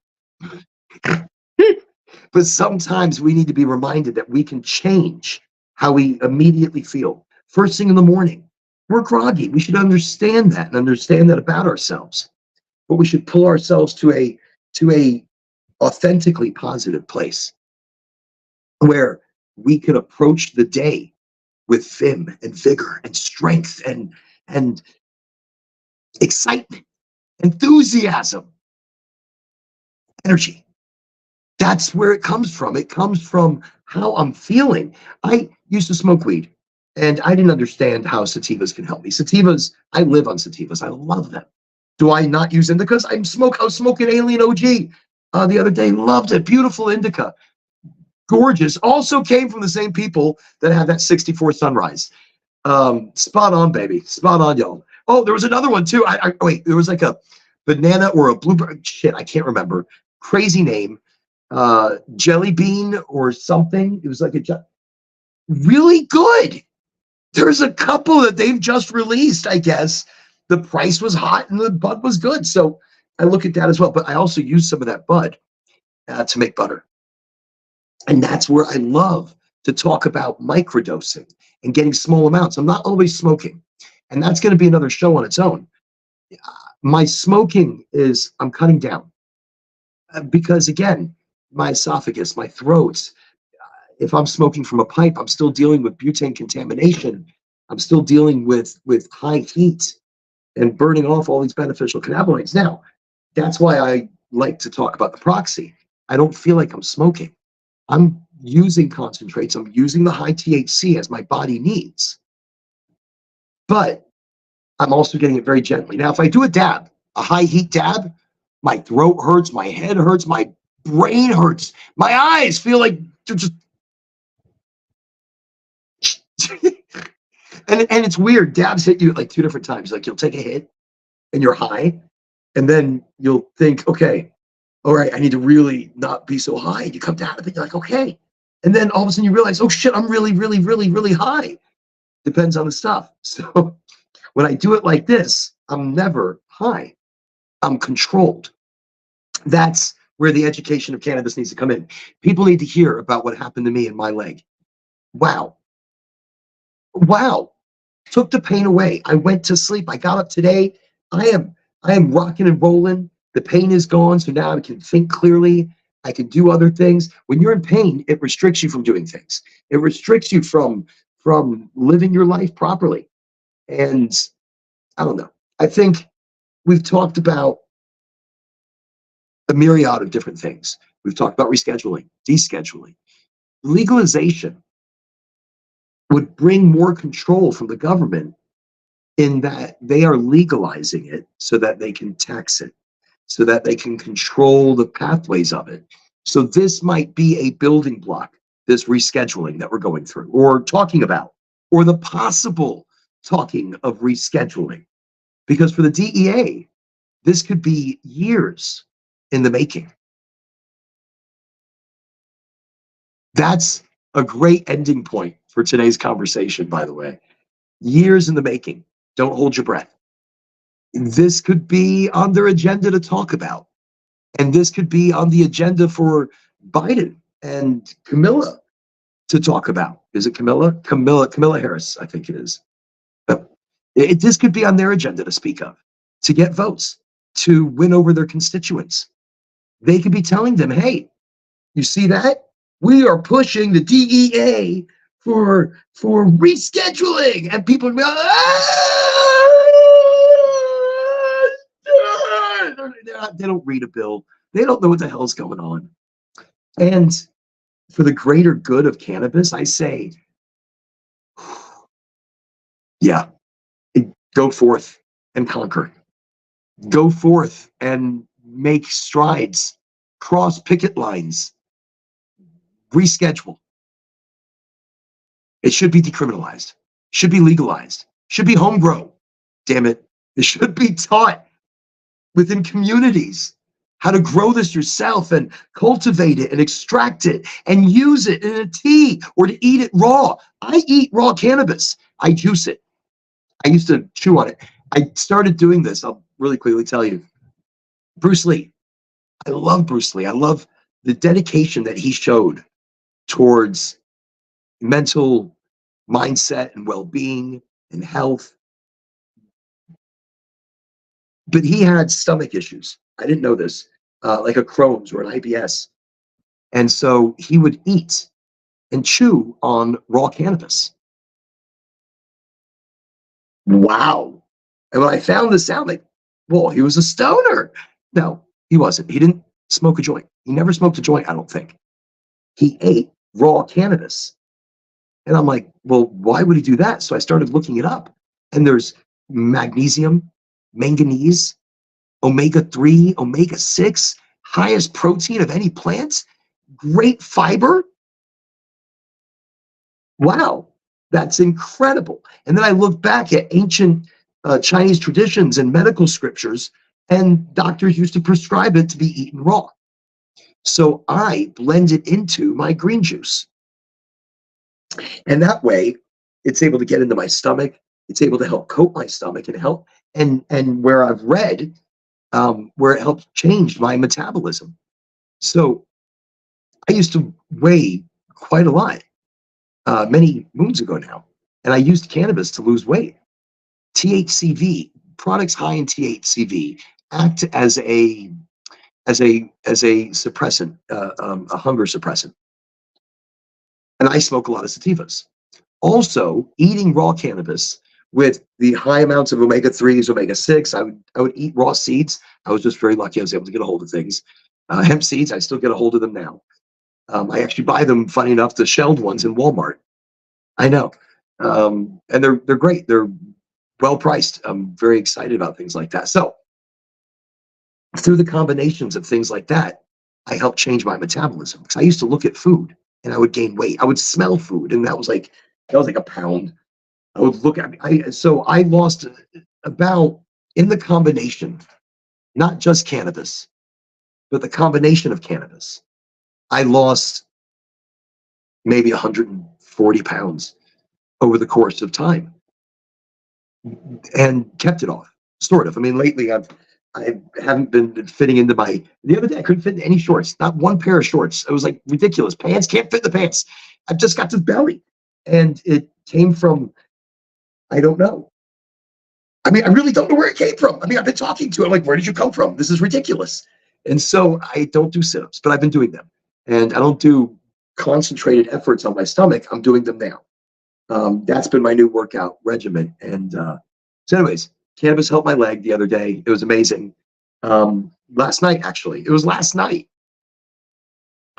But sometimes we need to be reminded that we can change how we immediately feel. First thing in the morning, we're groggy. We should understand that and understand that about ourselves. But we should pull ourselves to a authentically positive place where we can approach the day with vim and vigor and strength and excitement, enthusiasm, energy. That's where it comes from. It comes from how I'm feeling. I used to smoke weed and I didn't understand how sativas can help me. Sativas, I live on sativas. I love them. Do I not use indicas? I was smoking Alien OG the other day. Loved it. Beautiful indica. Gorgeous. Also came from the same people that have that 64 Sunrise. Spot on, baby. Spot on, y'all. Oh, there was another one too. Wait, there was like a banana or a blueberry. Shit, I can't remember. Crazy name. Jelly bean or something. It was like really good. There's a couple that they've just released, I guess. The price was hot and the bud was good. So I look at that as well. But I also use some of that bud to make butter. And that's where I love to talk about microdosing and getting small amounts. I'm not always smoking. And that's going to be another show on its own. My smoking is, I'm cutting down. Because again, my esophagus, my throat, if I'm smoking from a pipe, I'm still dealing with butane contamination. I'm still dealing with high heat and burning off all these beneficial cannabinoids. Now, that's why I like to talk about the proxy. I don't feel like I'm smoking. I'm using concentrates. I'm using the high THC as my body needs. But I'm also getting it very gently. Now, if I do a dab, a high heat dab, my throat hurts, my head hurts, my brain hurts, my eyes feel like they're just and it's weird. Dabs hit you at like two different times. Like you'll take a hit and you're high, and then you'll think, okay, all right, I need to really not be so high. And you come down and you're like, okay. And then all of a sudden you realize, oh shit, I'm really, really, really, really high. Depends on the stuff. So when I do it like this, I'm never high. I'm controlled. That's where the education of cannabis needs to come in. People need to hear about what happened to me in my leg. Wow. Wow. Took the pain away. I went to sleep. I got up today. I am rocking and rolling. The pain is gone. So now I can think clearly. I can do other things. When you're in pain, it restricts you from doing things. It restricts you from living your life properly. And I don't know. I think we've talked about a myriad of different things. We've talked about rescheduling, descheduling. Legalization would bring more control from the government in that they are legalizing it so that they can tax it, so that they can control the pathways of it. So this might be a building block, this rescheduling that we're going through or talking about, or the possible talking of rescheduling. Because for the DEA, this could be years in the making. That's a great ending point for today's conversation, by the way. Years in the making. Don't hold your breath. This could be on their agenda to talk about. And this could be on the agenda for Biden and Camilla to talk about. Is it Camilla? Camilla Harris, I think it is. But this could be on their agenda to speak of, to get votes, to win over their constituents. They could be telling them, hey, you see that? We are pushing the DEA for rescheduling. And people be like, they don't read a bill. They don't know what the hell's going on. And for the greater good of cannabis, I say, yeah, go forth and conquer. Go forth and make strides, cross picket lines, reschedule. It should be decriminalized, should be legalized, should be homegrown. Damn it. It should be taught within communities how to grow this yourself and cultivate it and extract it and use it in a tea or to eat it raw. I eat raw cannabis. I juice it. I used to chew on it. I started doing this. I'll really quickly tell you. Bruce Lee. I love Bruce Lee. I love the dedication that he showed towards mental mindset and well-being and health. But he had stomach issues. I didn't know this, like a Crohn's or an IBS. And so he would eat and chew on raw cannabis. Wow. And when I found this out, like, well, he was a stoner. No, he wasn't. He didn't smoke a joint. He never smoked a joint, I don't think. He ate raw cannabis. And I'm like, well, why would he do that? So I started looking it up. And there's magnesium, manganese, omega-3, omega-6, highest protein of any plant, great fiber. Wow, that's incredible. And then I look back at ancient Chinese traditions and medical scriptures, and doctors used to prescribe it to be eaten raw. So I blend it into my green juice. And that way, it's able to get into my stomach. It's able to help coat my stomach and help. And where I've read, where it helps change my metabolism. So I used to weigh quite a lot many moons ago now, and I used cannabis to lose weight. THCV, products high in THCV, act as a suppressant, a hunger suppressant. And I smoke a lot of sativas. Also, eating raw cannabis with the high amounts of omega-3s, omega-6, I would eat raw seeds. I was just very lucky I was able to get a hold of things. Hemp seeds, I still get a hold of them now. I actually buy them, funny enough, the shelled ones in Walmart. I know. And they're great. They're well priced. I'm very excited about things like that. So through the combinations of things like that, I helped change my metabolism, because I used to look at food and I would gain weight. I would smell food, and that was like a pound. I would look at me. So I lost about, in the combination, not just cannabis, but the combination of cannabis, I lost maybe 140 pounds over the course of time, and kept it off, sort of. I mean, lately I haven't been fitting into my. The other day I couldn't fit into any shorts, not one pair of shorts. It was like ridiculous. Pants can't fit in the pants. I've just got this belly, and it came from, I don't know. I mean, I really don't know where it came from. I mean, I've been talking to it. I'm like, where did you come from? This is ridiculous. And so I don't do sit-ups, but I've been doing them, and I don't do concentrated efforts on my stomach. I'm doing them now. That's been my new workout regimen. And so, anyways, cannabis helped my leg the other day. It was amazing. Last night, actually, it was last night.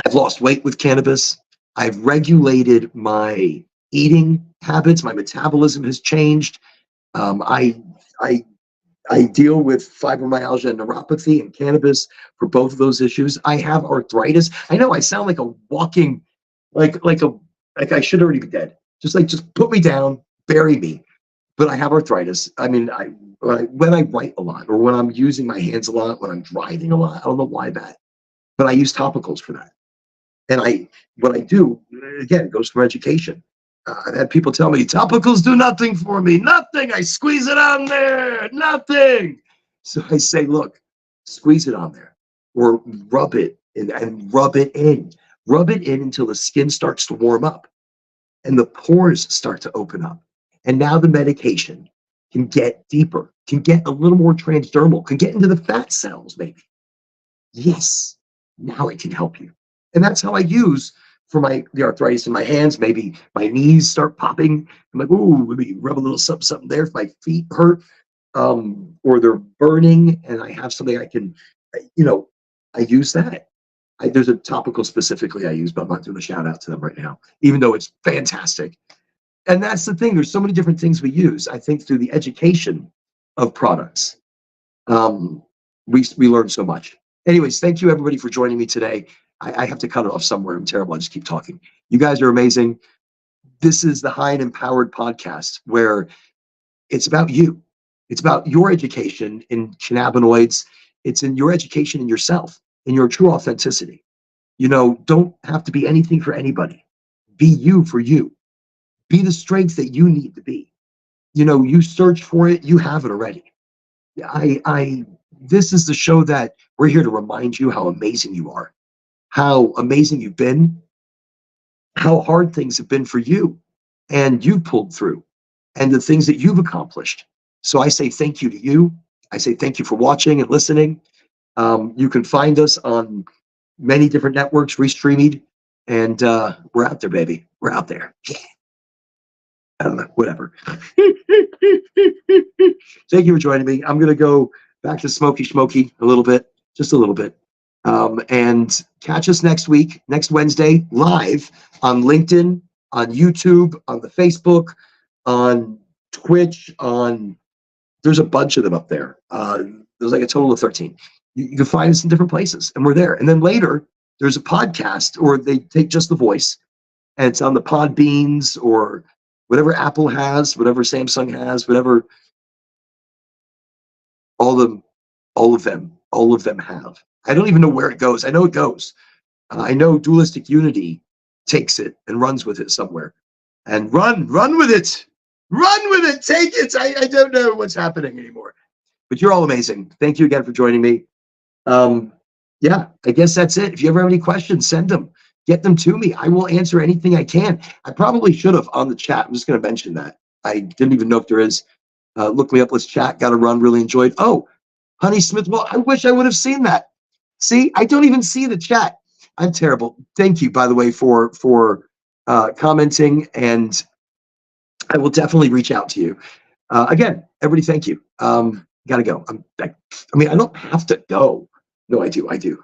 I've lost weight with cannabis. I've regulated my eating habits. My metabolism has changed. I I I deal with fibromyalgia and neuropathy and cannabis for both of those issues. I have arthritis. I know I sound like a walking, like I should already be dead. Just put me down, bury me. But I have arthritis. I mean, when I write a lot, or when I'm using my hands a lot, when I'm driving a lot, I don't know why that, but I use topicals for that. And what I do, again, it goes from education. I've had people tell me topicals do nothing for me. Nothing. I squeeze it on there. Nothing. So I say, look, squeeze it on there, or rub it and rub it in. Rub it in until the skin starts to warm up and the pores start to open up. And now the medication can get deeper, can get a little more transdermal, can get into the fat cells, maybe. Yes, now it can help you. And that's how I use for the arthritis in my hands. Maybe my knees start popping. I'm like, ooh, let me rub a little something there if my feet hurt, or they're burning, and I have something I can, I use that. There's a topical specifically I use, but I'm not doing a shout out to them right now, even though it's fantastic. And that's the thing. There's so many different things we use. I think through the education of products, we learn so much. Anyways, thank you everybody for joining me today. I have to cut it off somewhere. I'm terrible. I just keep talking. You guys are amazing. This is the High and Empowered podcast, where it's about you. It's about your education in cannabinoids. It's in your education in yourself, in your true authenticity. Don't have to be anything for anybody. Be you for you. Be the strength that you need to be. You search for it, you have it already. This is the show that we're here to remind you how amazing you are, how amazing you've been, how hard things have been for you, and you've pulled through, and the things that you've accomplished. So I say thank you to you. I say thank you for watching and listening. You can find us on many different networks, restreamed, and we're out there, baby. We're out there. I don't know, whatever. Thank you for joining me. I'm going to go back to smoky a little bit, just a little bit. And catch us next week, next Wednesday, live on LinkedIn, on YouTube, on the Facebook, on Twitch, there's a bunch of them up there. There's like a total of 13. You can find us in different places, and we're there. And then later, there's a podcast, or they take just the voice, and it's on the Podbeans or whatever Apple has, whatever Samsung has, whatever all of them have. I don't even know where it goes. I know it goes. I know Dualistic Unity takes it and runs with it somewhere. And run with it. Run with it. Take it. I don't know what's happening anymore. But you're all amazing. Thank you again for joining me. Yeah, I guess that's it. If you ever have any questions, send them. Get them to me. I will answer anything I can. I probably should have on the chat. I'm just going to mention that. I didn't even know if there is. Look me up. Let's chat. Got to run. Really enjoyed. Oh, Honey Smith. Well, I wish I would have seen that. See, I don't even see the chat. I'm terrible. Thank you, by the way, for commenting, and I will definitely reach out to you. Again, everybody, thank you. Gotta go. I mean, I don't have to go. No, I do.